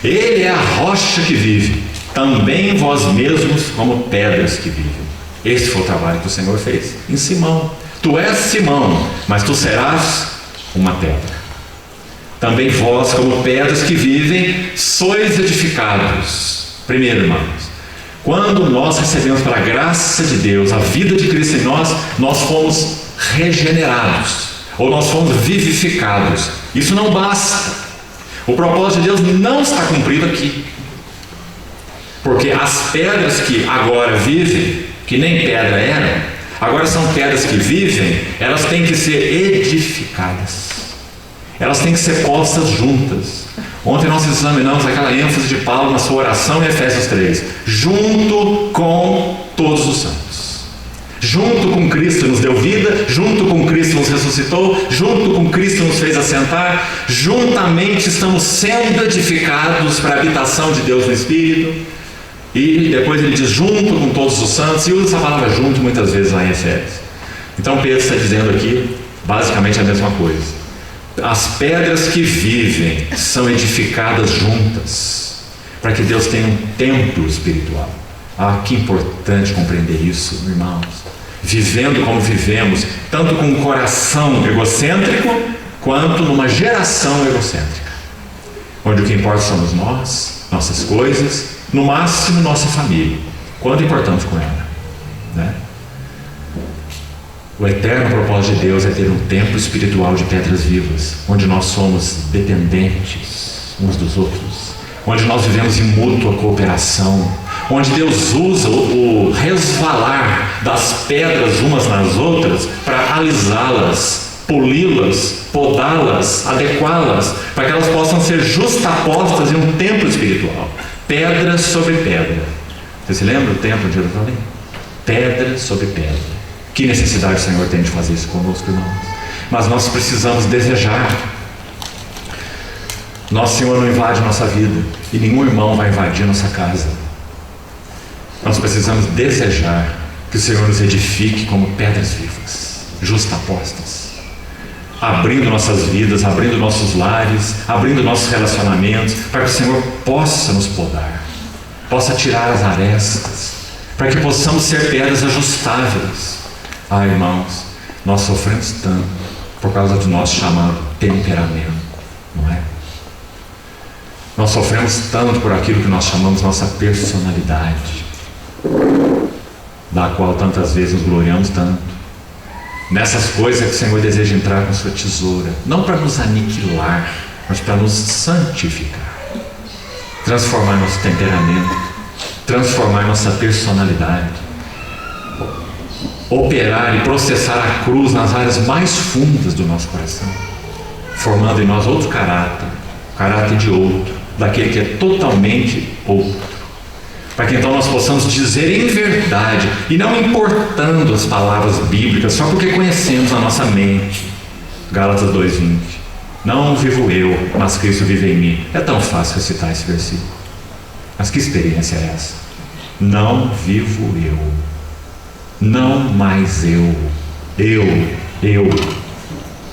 Ele é a rocha que vive. Também vós mesmos como pedras que vivem. Esse foi o trabalho que o Senhor fez em Simão. Tu és Simão, mas tu serás uma pedra. Também vós, como pedras que vivem, sois edificados. Primeiro, irmãos, quando nós recebemos pela graça de Deus a vida de Cristo em nós, nós fomos regenerados, ou nós fomos vivificados. Isso não basta. O propósito de Deus não está cumprido aqui, porque as pedras que agora vivem, que nem pedra eram, agora são pedras que vivem. Elas têm que ser edificadas, elas têm que ser postas juntas. Ontem nós examinamos aquela ênfase de Paulo na sua oração em Efésios 3, junto com todos os santos. Junto com Cristo nos deu vida, junto com Cristo nos ressuscitou, junto com Cristo nos fez assentar, juntamente estamos sendo edificados para a habitação de Deus no Espírito. E depois ele diz junto com todos os santos, e usa essa palavra junto muitas vezes lá em Efésios. Então Pedro está dizendo aqui basicamente a mesma coisa. As pedras que vivem são edificadas juntas, para que Deus tenha um templo espiritual. Ah, que importante compreender isso, irmãos. Vivendo como vivemos, tanto com um coração egocêntrico, quanto numa geração egocêntrica, onde o que importa somos nós, nossas coisas, no máximo nossa família. Quanto importamos com ela, né? O eterno propósito de Deus é ter um templo espiritual de pedras vivas, onde nós somos dependentes uns dos outros, onde nós vivemos em mútua cooperação, onde Deus usa o resvalar das pedras umas nas outras para alisá-las, poli-las, podá-las, adequá-las, para que elas possam ser justapostas em um templo espiritual. Pedra sobre pedra. Você se lembra do templo de Jerusalém? Pedra sobre pedra. Que necessidade o Senhor tem de fazer isso conosco, irmãos? Mas nós precisamos desejar. Nosso Senhor não invade nossa vida, e nenhum irmão vai invadir nossa casa. Nós precisamos desejar que o Senhor nos edifique como pedras vivas, justapostas, abrindo nossas vidas, abrindo nossos lares, abrindo nossos relacionamentos, para que o Senhor possa nos podar, possa tirar as arestas, para que possamos ser pedras ajustáveis. Ah, irmãos, nós sofremos tanto por causa do nosso chamado temperamento, não é? Nós sofremos tanto por aquilo que nós chamamos nossa personalidade, da qual tantas vezes nos gloriamos tanto. Nessas coisas que o Senhor deseja entrar com sua tesoura, não para nos aniquilar, mas para nos santificar, transformar nosso temperamento, transformar nossa personalidade, operar e processar a cruz nas áreas mais fundas do nosso coração, formando em nós outro caráter de outro, daquele que é totalmente outro, para que então nós possamos dizer em verdade, e não importando as palavras bíblicas, só porque conhecemos a nossa mente. Gálatas 2:20. Não vivo eu, mas Cristo vive em mim. É tão fácil recitar esse versículo, mas que experiência é essa? Não vivo eu, não mais eu,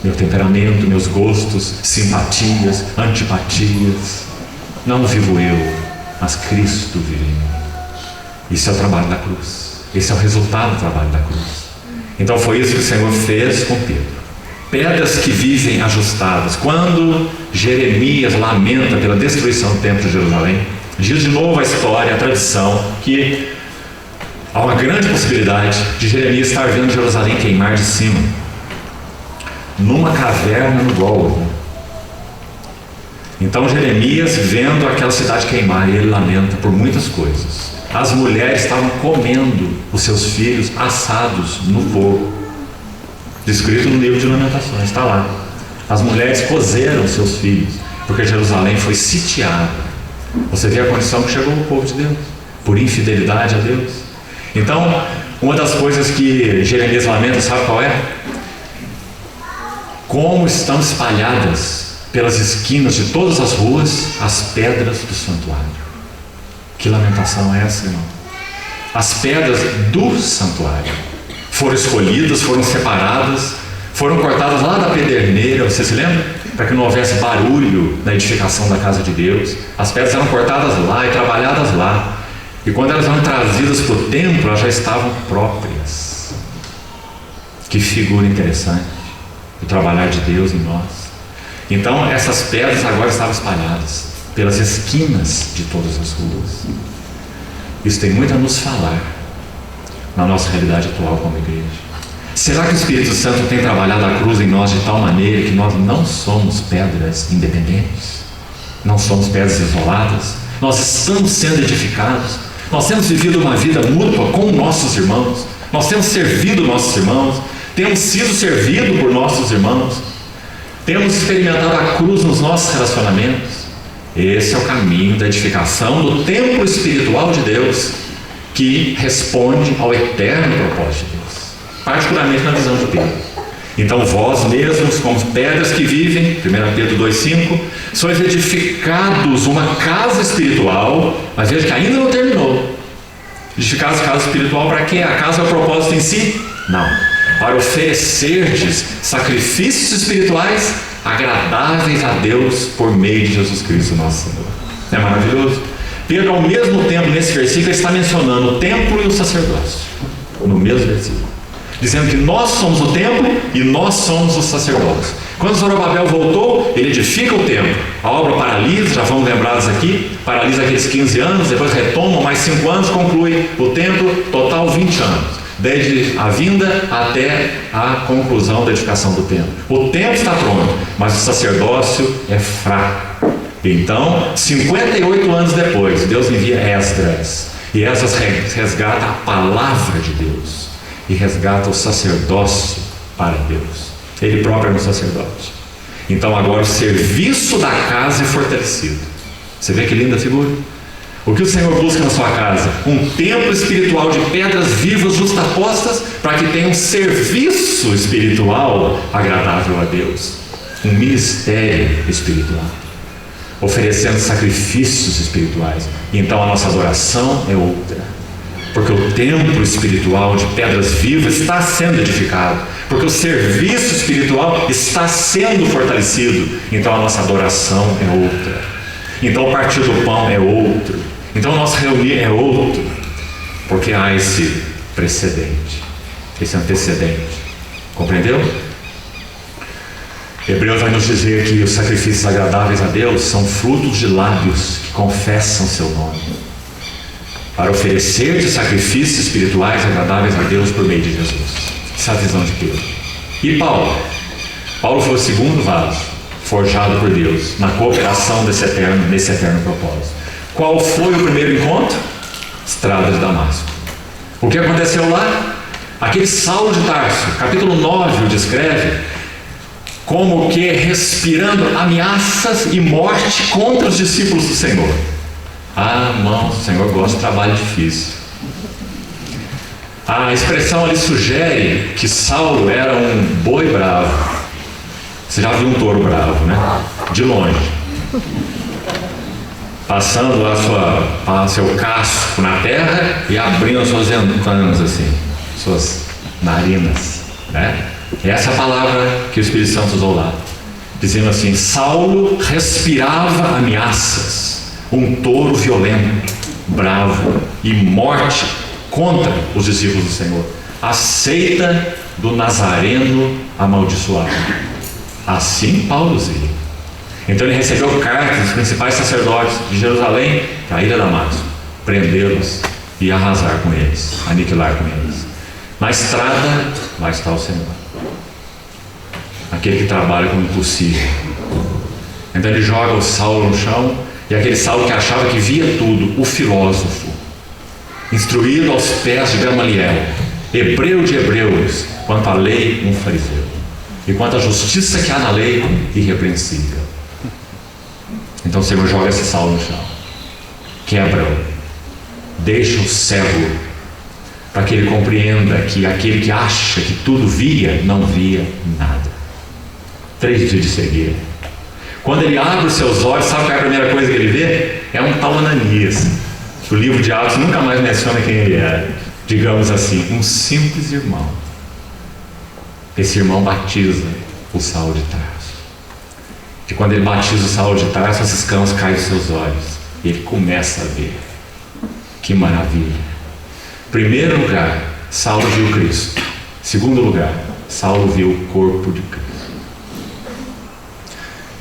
meu temperamento, meus gostos, simpatias, antipatias. Não vivo eu, mas Cristo vive em mim. Isso é o trabalho da cruz. Esse é o resultado do trabalho da cruz. Então foi isso que o Senhor fez com Pedro. Pedras que vivem ajustadas. Quando Jeremias lamenta pela destruição do templo de Jerusalém, diz de novo a história, a tradição, que há uma grande possibilidade de Jeremias estar vendo Jerusalém queimar de cima, numa caverna no Gólgota. Então Jeremias, vendo aquela cidade queimar, ele lamenta por muitas coisas. As mulheres estavam comendo os seus filhos assados no fogo, descrito no livro de Lamentações, está lá. As mulheres cozeram seus filhos, porque Jerusalém foi sitiada. Você vê a condição que chegou o povo de Deus, por infidelidade a Deus. Então, uma das coisas que Jeremias lamenta, sabe qual é? Como estão espalhadas pelas esquinas de todas as ruas as pedras do santuário. Que lamentação é essa, irmão? As pedras do santuário foram escolhidas, foram separadas, foram cortadas lá da pederneira, você se lembra? Para que não houvesse barulho na edificação da casa de Deus. As pedras eram cortadas lá e trabalhadas lá. E quando elas eram trazidas para o templo, elas já estavam próprias. Que figura interessante do trabalhar de Deus em nós. Então essas pedras agora estavam espalhadas pelas esquinas de todas as ruas. Isso tem muito a nos falar na nossa realidade atual como igreja. Será que o Espírito Santo tem trabalhado a cruz em nós de tal maneira que nós não somos pedras independentes? Não somos pedras isoladas? Nós estamos sendo edificados? Nós temos vivido uma vida mútua com nossos irmãos? Nós temos servido nossos irmãos? Temos sido servidos por nossos irmãos? Temos experimentado a cruz nos nossos relacionamentos? Esse é o caminho da edificação do templo espiritual de Deus, que responde ao eterno propósito de Deus, particularmente na visão de Pedro. Então vós mesmos, como pedras que vivem, 1 Pedro 2,5, sois edificados uma casa espiritual, mas veja que ainda não terminou. Edificados casa espiritual para quê? A casa é o propósito em si? Não. Para oferecerdes sacrifícios espirituais agradáveis a Deus por meio de Jesus Cristo nosso Senhor. Não é maravilhoso? Pedro, ao mesmo tempo, nesse versículo, está mencionando o templo e o sacerdócio, no mesmo versículo, dizendo que nós somos o templo e nós somos os sacerdotes. Quando Zorobabel voltou, ele edifica o templo. A obra paralisa, já fomos lembrados aqui, paralisa aqueles 15 anos, depois retoma mais 5 anos, conclui o templo, total 20 anos. Desde a vinda até a conclusão da edificação do templo. O templo está pronto, mas o sacerdócio é fraco. Então, 58 anos depois, Deus envia Esdras. E Esdras resgata a palavra de Deus. E resgata o sacerdócio para Deus. Ele próprio é um sacerdote. Então agora o serviço da casa é fortalecido. Você vê que linda figura? O que o Senhor busca na sua casa? Um templo espiritual de pedras vivas justapostas para que tenha um serviço espiritual agradável a Deus. Um ministério espiritual. Oferecendo sacrifícios espirituais. Então a nossa adoração é outra. Porque o templo espiritual de pedras vivas está sendo edificado. Porque o serviço espiritual está sendo fortalecido. Então a nossa adoração é outra. Então o partir do pão é outro. Então o nosso reunir é outro. Porque há esse precedente, esse antecedente. Compreendeu? Hebreus vai nos dizer que os sacrifícios agradáveis a Deus são frutos de lábios que confessam seu nome. Para oferecer de sacrifícios espirituais agradáveis a Deus por meio de Jesus. Essa é a visão de Pedro. E Paulo? Paulo foi o segundo vaso, forjado por Deus, na cooperação nesse eterno propósito. Qual foi o primeiro encontro? Estrada de Damasco. O que aconteceu lá? Aquele Saulo de Tarso, capítulo 9 o descreve, como que respirando ameaças e morte contra os discípulos do Senhor. Ah, irmãos, o Senhor gosta de trabalho difícil. A expressão ali sugere que Saulo era um boi bravo. Você já viu um touro bravo, né? De longe. Passando seu casco na terra e abrindo suas ventanas assim, suas narinas, né? Essa é a palavra que o Espírito Santo usou lá, dizendo assim: Saulo respirava ameaças, um touro violento, bravo e morte contra os discípulos do Senhor, a seita do Nazareno amaldiçoado. Assim Paulo dizia. Então ele recebeu cartas dos principais sacerdotes de Jerusalém para ir a Damasco, prendê-los e arrasar com eles, aniquilar com eles. Na estrada lá está o Senhor, aquele que trabalha com o impossível. Então ele joga o Saulo no chão, e aquele Saulo que achava que via tudo, o filósofo, instruído aos pés de Gamaliel, hebreu de hebreus, quanto à lei um fariseu, e quanto à justiça que há na lei, irrepreensível. Então o Senhor joga esse Saulo no chão, quebra-o, deixa-o cego, para que ele compreenda que aquele que acha que tudo via, não via nada. 3 dias de cegueira. Quando ele abre os seus olhos, sabe qual é a primeira coisa que ele vê? É um tal Ananias. O livro de Atos nunca mais menciona quem ele era. Digamos assim, um simples irmão. Esse irmão batiza o Saulo de Tarso. E quando ele batiza o Saulo de Tarso, as escamas caem dos seus olhos. E ele começa a ver. Que maravilha! Primeiro lugar, Saulo viu Cristo. Segundo lugar, Saulo viu o corpo de Cristo.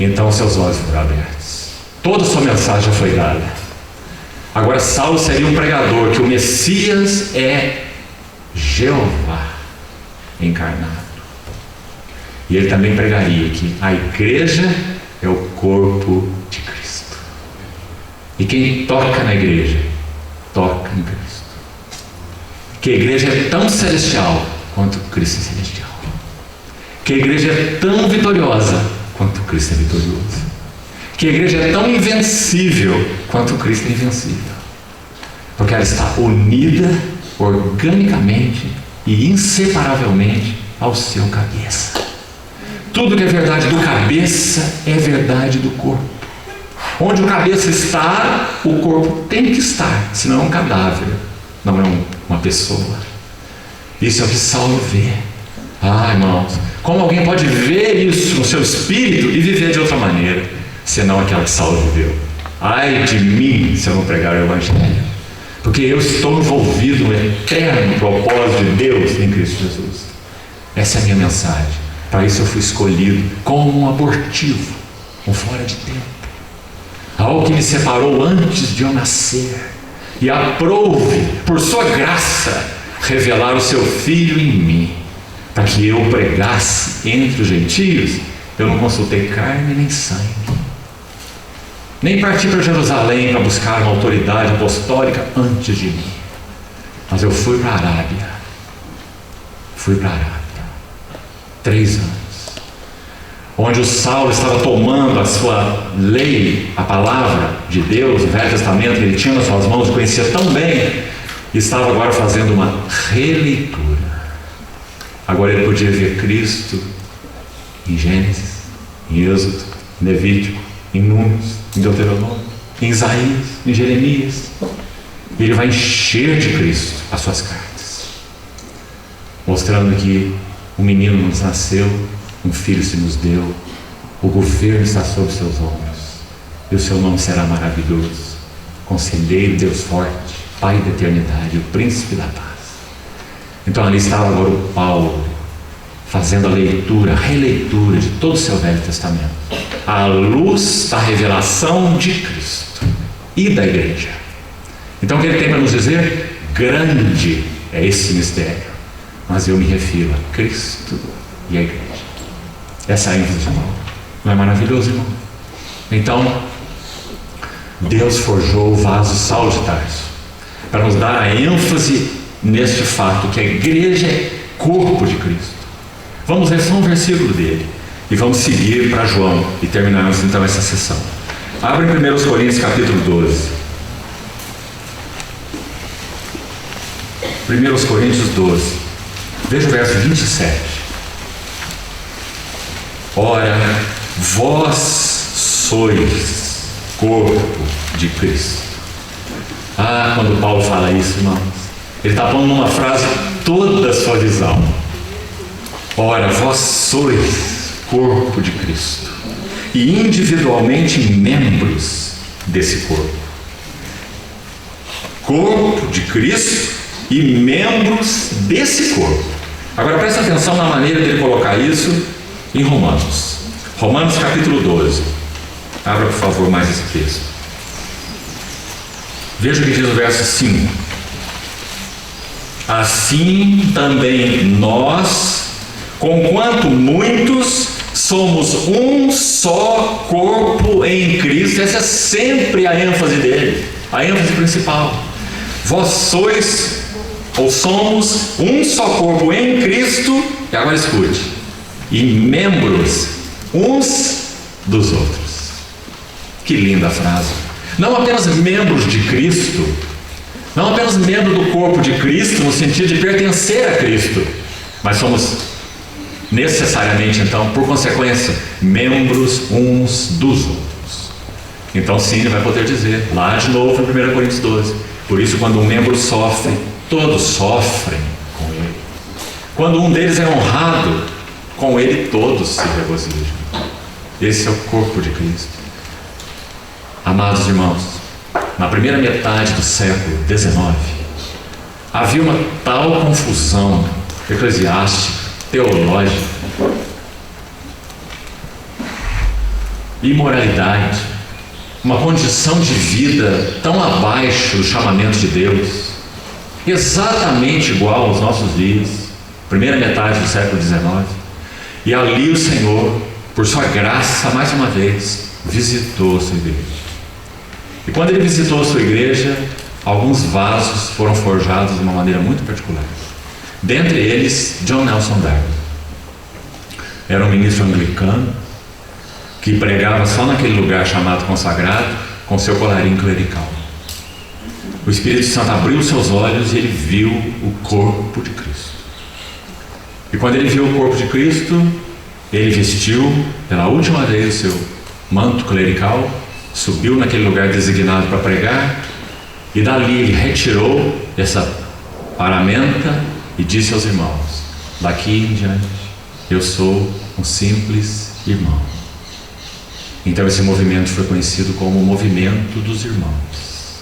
Então seus olhos foram abertos. Toda a sua mensagem já foi dada. Agora Saulo seria um pregador, que o Messias é Jeová encarnado. E ele também pregaria que a igreja é o corpo de Cristo. E quem toca na igreja, toca em Cristo. Que a igreja é tão celestial quanto Cristo é celestial. Que a igreja é tão vitoriosa quanto Cristo é vitorioso. Que a igreja é tão invencível quanto Cristo é invencível. Porque ela está unida organicamente e inseparavelmente ao seu cabeça. Tudo que é verdade do cabeça é verdade do corpo. Onde o cabeça está, o corpo tem que estar, senão é um cadáver, não é uma pessoa. Isso é o que Saulo vê. Ah, irmãos, como alguém pode ver isso no seu espírito e viver de outra maneira, senão aquela que Saulo viveu? Ai de mim se eu não pregar o Evangelho, porque eu estou envolvido no eterno propósito de Deus em Cristo Jesus. Essa é a minha mensagem. Para isso eu fui escolhido como um abortivo, um fora de tempo, algo que me separou antes de eu nascer, e aprouve, por sua graça, revelar o seu Filho em mim, para que eu pregasse entre os gentios. Eu não consultei carne nem sangue, nem parti para Jerusalém para buscar uma autoridade apostólica antes de mim, mas eu fui para a Arábia, 3 anos, onde o Saulo estava tomando a sua lei, a palavra de Deus, o Velho Testamento, que ele tinha nas suas mãos e conhecia tão bem, e estava agora fazendo uma releitura. Agora ele podia ver Cristo em Gênesis, em Êxodo, em Levítico, em Números, em Deuteronômio, em Isaías, em Jeremias. E ele vai encher de Cristo as suas cartas, mostrando que um menino nos nasceu, um filho se nos deu, o governo está sobre seus ombros, e o seu nome será maravilhoso, Conselheiro, Deus forte, Pai da eternidade, o Príncipe da paz. Então ali estava agora o Paulo, fazendo a leitura, a releitura de todo o seu Velho Testamento, à luz da revelação de Cristo e da igreja. Então o que ele tem para nos dizer? Grande é esse mistério, mas eu me refiro a Cristo e a igreja. Essa é a ênfase de Paulo. Não é maravilhoso, irmão? Então, Deus forjou o vaso Saulo de Tarso para nos dar a ênfase neste fato que a igreja é corpo de Cristo. Vamos ler só um versículo dele e vamos seguir para João e terminarmos então essa sessão. Abre em 1 Coríntios capítulo 12. 1 Coríntios 12. Veja o verso 27. Ora, vós sois corpo de Cristo. Quando Paulo fala isso, irmãos, ele está pondo numa frase toda a sua visão. Ora, vós sois corpo de Cristo e individualmente membros desse corpo. Corpo de Cristo e membros desse corpo. Agora presta atenção na maneira de ele colocar isso em Romanos. Romanos capítulo 12. Abra por favor mais esse texto. Veja o que diz o verso 5. Assim também nós, conquanto muitos, somos um só corpo em Cristo. Essa é sempre a ênfase dele, a ênfase principal. Vós sois, ou somos, um só corpo em Cristo, e agora escute, e membros uns dos outros. Que linda frase! Não apenas membros de Cristo, não apenas membro do corpo de Cristo no sentido de pertencer a Cristo, mas somos necessariamente, então, por consequência, membros uns dos outros. Então sim, ele vai poder dizer lá de novo em 1 Coríntios 12, por isso quando um membro sofre, todos sofrem com ele. Quando um deles é honrado, com ele todos se regozijam. Esse é o corpo de Cristo. Amados irmãos, na primeira metade do século XIX, havia uma tal confusão eclesiástica, teológica, imoralidade, uma condição de vida tão abaixo do chamamento de Deus, exatamente igual aos nossos dias, primeira metade do século XIX, e ali o Senhor, por sua graça, mais uma vez, visitou a sua igreja. E quando ele visitou a sua igreja, alguns vasos foram forjados de uma maneira muito particular. Dentre eles, John Nelson Darby. Era um ministro anglicano que pregava só naquele lugar chamado consagrado, com seu colarinho clerical. O Espírito Santo abriu seus olhos e ele viu o corpo de Cristo. E quando ele viu o corpo de Cristo, ele vestiu pela última vez o seu manto clerical, subiu naquele lugar designado para pregar, e dali ele retirou essa paramenta e disse aos irmãos: daqui em diante eu sou um simples irmão. Então esse movimento foi conhecido como o movimento dos irmãos.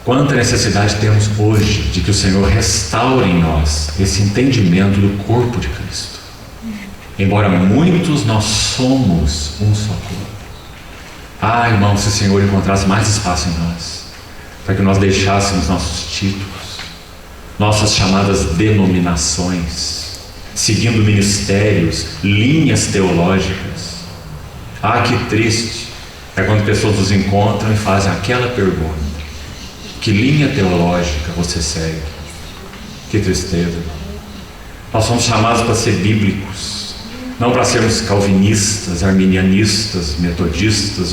Quanta necessidade temos hoje de que o Senhor restaure em nós esse entendimento do corpo de Cristo. Embora muitos, nós somos um só corpo. Ah, irmão, se o Senhor encontrasse mais espaço em nós, para que nós deixássemos nossos títulos, nossas chamadas denominações, seguindo ministérios, linhas teológicas. Ah, que triste é quando pessoas nos encontram e fazem aquela pergunta: que linha teológica você segue? Que tristeza. Nós somos chamados para ser bíblicos, não para sermos calvinistas, arminianistas, metodistas,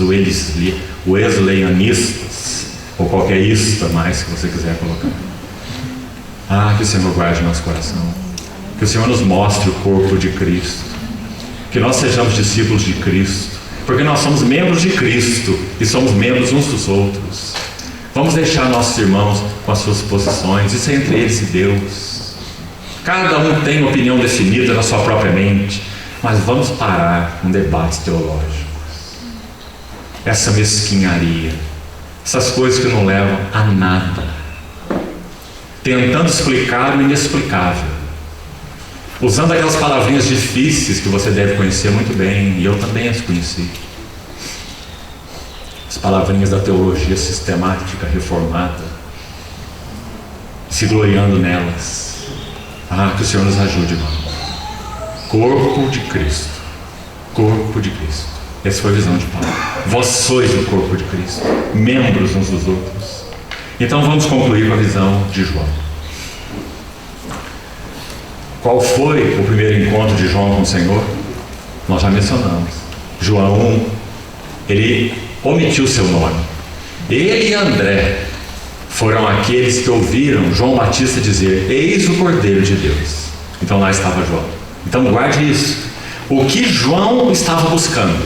wesleyanistas, ou qualquer ista mais que você quiser colocar. Ah, que o Senhor guarde nosso coração, que o Senhor nos mostre o corpo de Cristo, que nós sejamos discípulos de Cristo, porque nós somos membros de Cristo e somos membros uns dos outros. Vamos deixar nossos irmãos com as suas posições, isso é entre eles e Deus. Cada um tem opinião definida na sua própria mente, mas vamos parar com debates teológicos. Essa mesquinharia, essas coisas que não levam a nada, tentando explicar o inexplicável, usando aquelas palavrinhas difíceis que você deve conhecer muito bem, e eu também as conheci. As palavrinhas da teologia sistemática reformada, se gloriando nelas. Ah, que o Senhor nos ajude, irmão. Corpo de Cristo. Corpo de Cristo. Essa foi a visão de Paulo. Vós sois o corpo de Cristo, membros uns dos outros. Então vamos concluir com a visão de João. Qual foi o primeiro encontro de João com o Senhor? Nós já mencionamos. João, ele omitiu seu nome. Ele e André foram aqueles que ouviram João Batista dizer: eis o Cordeiro de Deus. Então lá estava João. Então guarde isso. O que João estava buscando?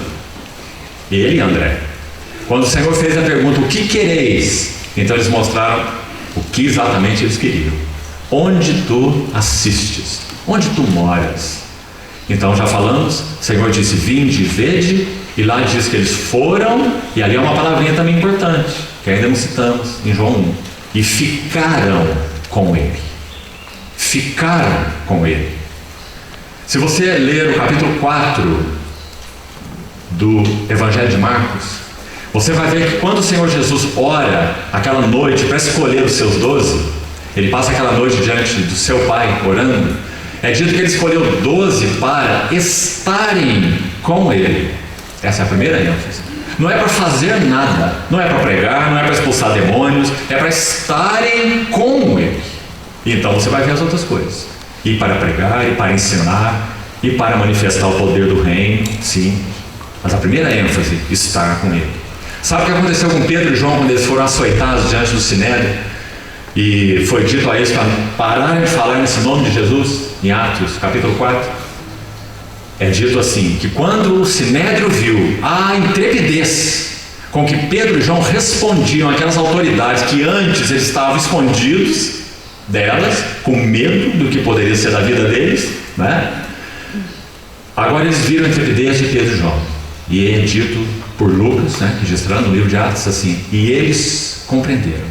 Ele e André. Quando o Senhor fez a pergunta: o que quereis? Então eles mostraram o que exatamente eles queriam. Onde tu assistes? Onde tu moras? Então já falamos, o Senhor disse: vinde e vede. E lá diz que eles foram, e ali é uma palavrinha também importante, que ainda não citamos, em João 1. E ficaram com ele. Ficaram com ele. Se você ler o capítulo 4 do Evangelho de Marcos, você vai ver que quando o Senhor Jesus ora aquela noite para escolher os seus 12, ele passa aquela noite diante do seu Pai orando. É dito que ele escolheu 12 para estarem com ele. Essa é a primeira ênfase. Não é para fazer nada, não é para pregar, não é para expulsar demônios, é para estarem com ele. E então você vai ver as outras coisas. E para pregar, e para ensinar, e para manifestar o poder do reino, sim. Mas a primeira ênfase, estar com ele. Sabe o que aconteceu com Pedro e João quando eles foram açoitados diante do Sinédrio? E foi dito a eles para pararem de falar nesse nome de Jesus, em Atos, capítulo 4. É dito assim, que quando o Sinédrio viu a intrepidez com que Pedro e João respondiam àquelas autoridades que antes eles estavam escondidos delas, com medo do que poderia ser da vida deles, né? Agora eles viram a intrepidez de Pedro e João. E é dito por Lucas, né, registrando no livro de Atos, assim: e eles compreenderam,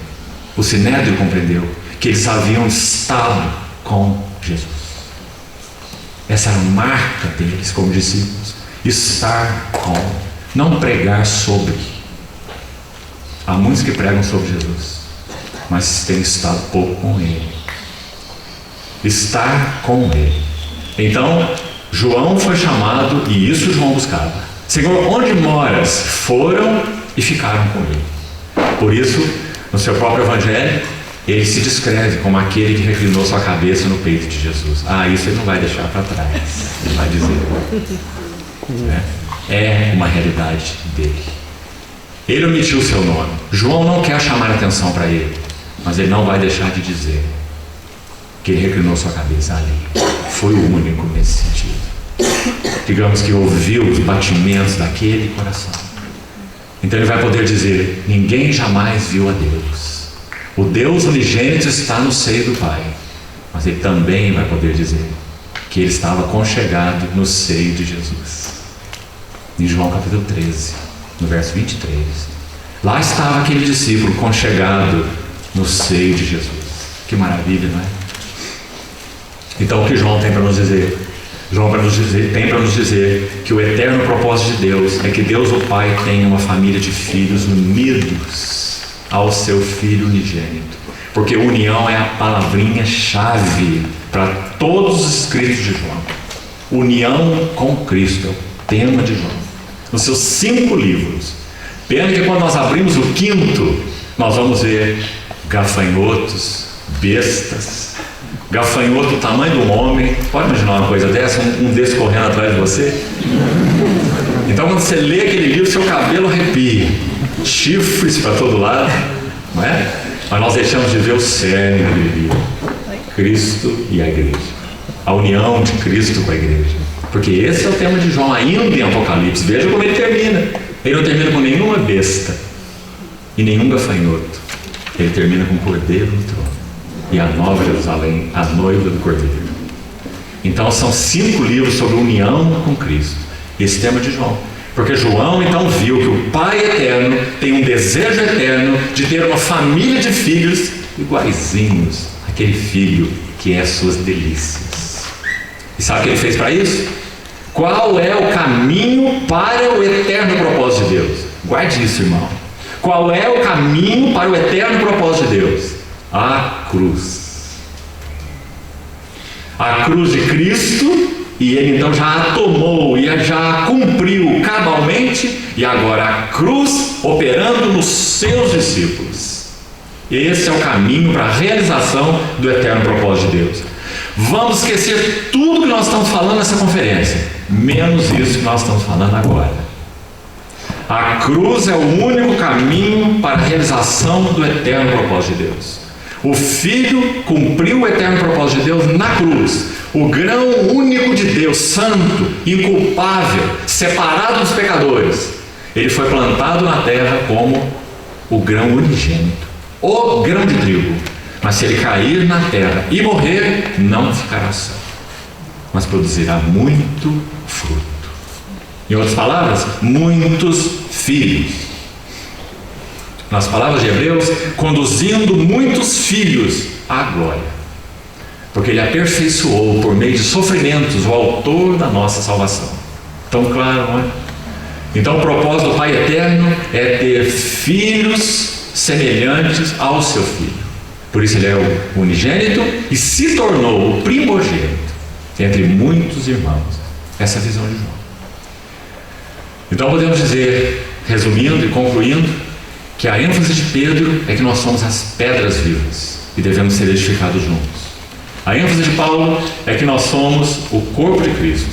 o Sinédrio compreendeu, que eles haviam estado com Jesus. Essa era a marca deles como discípulos. Estar com, não pregar sobre. Há muitos que pregam sobre Jesus, mas têm estado pouco com Ele. Estar com Ele. Então, João foi chamado, e isso João buscava. Senhor, onde moras? Foram e ficaram com Ele. Por isso, no seu próprio Evangelho, ele se descreve como aquele que reclinou sua cabeça no peito de Jesus. Ah, isso ele não vai deixar para trás. Ele vai dizer. É uma realidade dele. Ele omitiu o seu nome. João não quer chamar atenção para ele, mas ele não vai deixar de dizer que ele reclinou sua cabeça ali. Foi o único nesse sentido. Digamos que ouviu os batimentos daquele coração. Então ele vai poder dizer: ninguém jamais viu a Deus. O Deus unigênito está no seio do Pai. Mas ele também vai poder dizer que ele estava conchegado no seio de Jesus. Em João capítulo 13, no verso 23. Lá estava aquele discípulo conchegado no seio de Jesus. Que maravilha, não é? Então o que João tem para nos dizer? João tem para nos dizer que o eterno propósito de Deus é que Deus o Pai tenha uma família de filhos unidos ao seu Filho unigênito. Porque união é a palavrinha-chave para todos os escritos de João. União com Cristo é o tema de João. Nos seus 5 livros. Pena que quando nós abrimos o 5º, nós vamos ver gafanhotos, bestas, gafanhoto do tamanho do homem. Pode imaginar uma coisa dessa? Um desses correndo atrás de você? Então quando você lê aquele livro, seu cabelo arrepia, chifres para todo lado, não é? Mas nós deixamos de ver o cerne daquele livro: Cristo e a igreja, a união de Cristo com a igreja. Porque esse é o tema de João ainda em Apocalipse. Veja como ele termina. Ele não termina com nenhuma besta e nenhum gafanhoto. Ele termina com o Cordeiro no trono e a Nova Jerusalém, a noiva do Cordeiro. Então são 5 livros sobre união com Cristo. Esse tema de João. Porque João então viu que o Pai eterno tem um desejo eterno de ter uma família de filhos iguaizinhos àquele filho que é as suas delícias. E sabe o que ele fez para isso? Qual é o caminho para o eterno propósito de Deus? Guarde isso, irmão. Qual é o caminho para o eterno propósito de Deus? A cruz. A cruz de Cristo, e ele então já a tomou e já a cumpriu cabalmente, e agora a cruz operando nos seus discípulos. Esse é o caminho para a realização do eterno propósito de Deus. Vamos esquecer tudo que nós estamos falando nessa conferência, menos isso que nós estamos falando agora. A cruz é o único caminho para a realização do eterno propósito de Deus. O Filho cumpriu o eterno propósito de Deus na cruz. O grão único de Deus, santo, inculpável, separado dos pecadores. Ele foi plantado na terra como o grão unigênito, o grão de trigo. Mas se ele cair na terra e morrer, não ficará só, mas produzirá muito fruto. Em outras palavras, muitos filhos. Nas palavras de Hebreus, conduzindo muitos filhos à glória. Porque ele aperfeiçoou por meio de sofrimentos o autor da nossa salvação. Tão claro, não é? Então o propósito do Pai eterno é ter filhos semelhantes ao seu Filho. Por isso ele é o unigênito e se tornou o primogênito entre muitos irmãos. Essa é a visão de João. Então podemos dizer, resumindo e concluindo, que a ênfase de Pedro é que nós somos as pedras vivas e devemos ser edificados juntos. A ênfase de Paulo é que nós somos o corpo de Cristo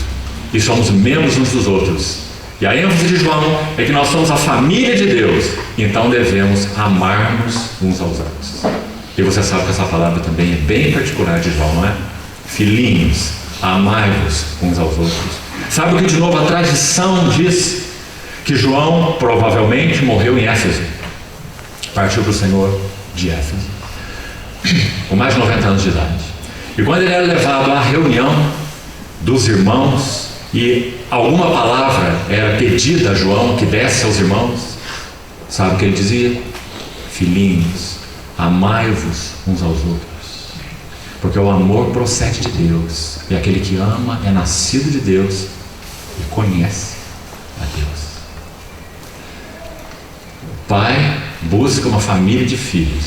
e somos membros uns dos outros. E a ênfase de João é que nós somos a família de Deus, então devemos amar-nos uns aos outros. E você sabe que essa palavra também é bem particular de João, não é? Filhinhos, amai-vos uns aos outros. Sabe o que de novo a tradição diz? Que João provavelmente morreu em Éfeso. Partiu para o Senhor de Éfeso, com mais de 90 anos de idade. E quando ele era levado à reunião dos irmãos e alguma palavra era pedida a João que desse aos irmãos, sabe o que ele dizia? Filhinhos, amai-vos uns aos outros, porque o amor procede de Deus, e aquele que ama é nascido de Deus e conhece a Deus. O Pai busca uma família de filhos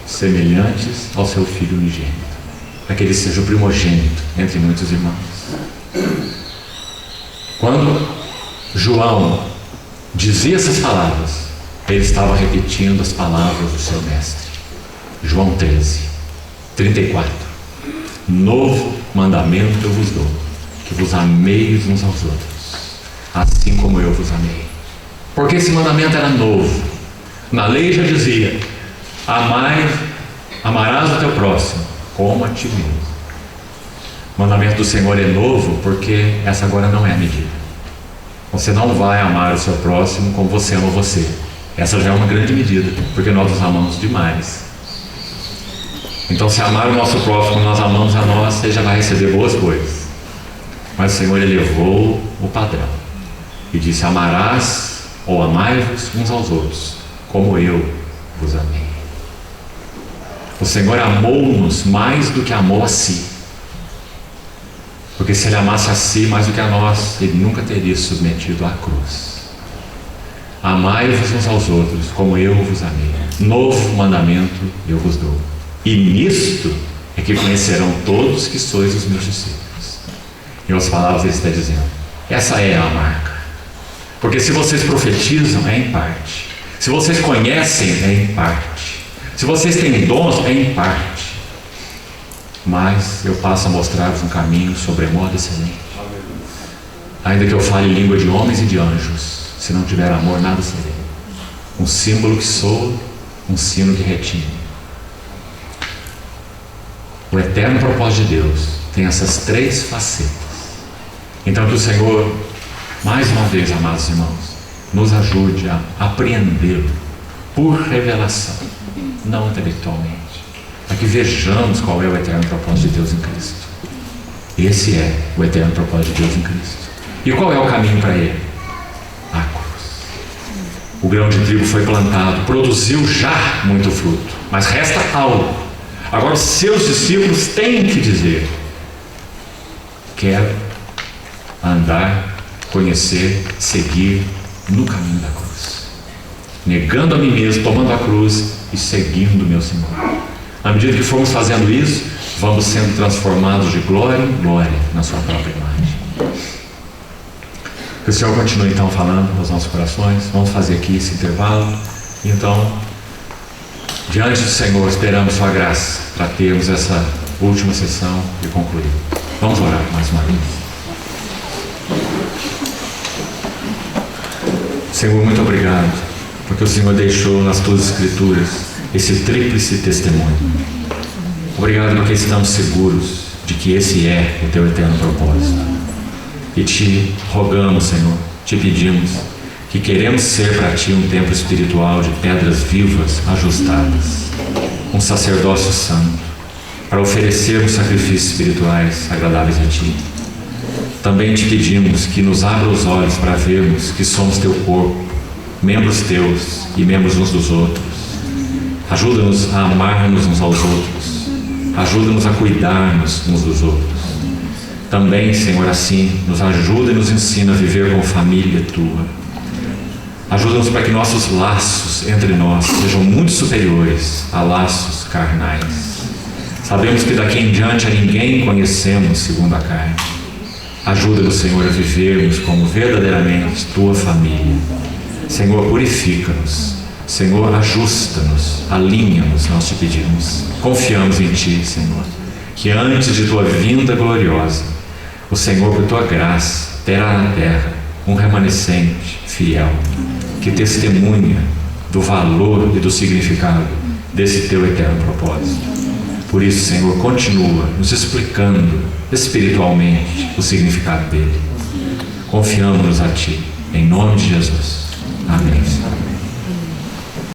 semelhantes ao seu Filho unigênito, para que ele seja o primogênito entre muitos irmãos. Quando João dizia essas palavras, ele estava repetindo as palavras do seu mestre. João 13, 34. Novo mandamento eu vos dou, que vos ameis uns aos outros, assim como eu vos amei. Porque esse mandamento era novo. Na lei já dizia: amarás o teu próximo como a ti mesmo. O mandamento do Senhor é novo porque essa agora não é a medida. Você não vai amar o seu próximo como você ama você. Essa já é uma grande medida, porque nós nos amamos demais. Então, se amar o nosso próximo como nós amamos a nós, você já vai receber boas coisas. Mas o Senhor elevou o padrão e disse: amarás ou amai-vos uns aos outros como eu vos amei. O Senhor amou-nos mais do que amou a si. Porque se Ele amasse a si mais do que a nós, Ele nunca teria submetido à cruz. Amai-vos uns aos outros, como eu vos amei. Novo mandamento eu vos dou. E nisto é que conhecerão todos que sois os meus discípulos. Em outras palavras, Ele está dizendo: essa é a marca. Porque se vocês profetizam, é em parte. Se vocês conhecem, é em parte. Se vocês têm dons, é em parte. Mas eu passo a mostrar-vos um caminho sobremodo excelente. Ainda que eu fale língua de homens e de anjos, se não tiver amor, nada serei. Um símbolo que soa, um sino que retine. O eterno propósito de Deus tem essas três facetas. Então que o Senhor, mais uma vez, amados irmãos, nos ajude a apreendê-lo por revelação, não intelectualmente, para que vejamos qual é o eterno propósito de Deus em Cristo. Esse é o eterno propósito de Deus em Cristo. E qual é o caminho para ele? A cruz. O grão de trigo foi plantado, produziu já muito fruto, mas resta algo. Agora os seus discípulos têm que dizer: quero andar, conhecer, seguir no caminho da cruz, negando a mim mesmo, tomando a cruz e seguindo o meu Senhor. À medida que formos fazendo isso, vamos sendo transformados de glória em glória na sua própria imagem. Que o Senhor continue então falando nos nossos corações. Vamos fazer aqui esse intervalo. Então, diante do Senhor, esperamos sua graça para termos essa última sessão e concluir. Vamos orar mais uma vez. Senhor, muito obrigado, porque o Senhor deixou nas tuas escrituras esse tríplice testemunho. Obrigado porque estamos seguros de que esse é o teu eterno propósito. E te rogamos, Senhor, te pedimos que queremos ser para ti um templo espiritual de pedras vivas ajustadas, um sacerdócio santo, para oferecermos sacrifícios espirituais agradáveis a ti. Também te pedimos que nos abra os olhos para vermos que somos teu corpo, membros teus e membros uns dos outros. Ajuda-nos a amar-nos uns aos outros. Ajuda-nos a cuidar-nos uns dos outros. Também, Senhor, assim, nos ajuda e nos ensina a viver como família tua. Ajuda-nos para que nossos laços entre nós sejam muito superiores a laços carnais. Sabemos que daqui em diante a ninguém conhecemos segundo a carne. Ajuda-nos, Senhor, a vivermos como verdadeiramente tua família. Senhor, purifica-nos. Senhor, ajusta-nos, alinha-nos, nós te pedimos. Confiamos em ti, Senhor, que antes de tua vinda gloriosa, o Senhor, por tua graça, terá na terra um remanescente fiel, que testemunha do valor e do significado desse teu eterno propósito. Por isso, Senhor, continua nos explicando espiritualmente o significado dele. Confiamos-nos a ti, em nome de Jesus.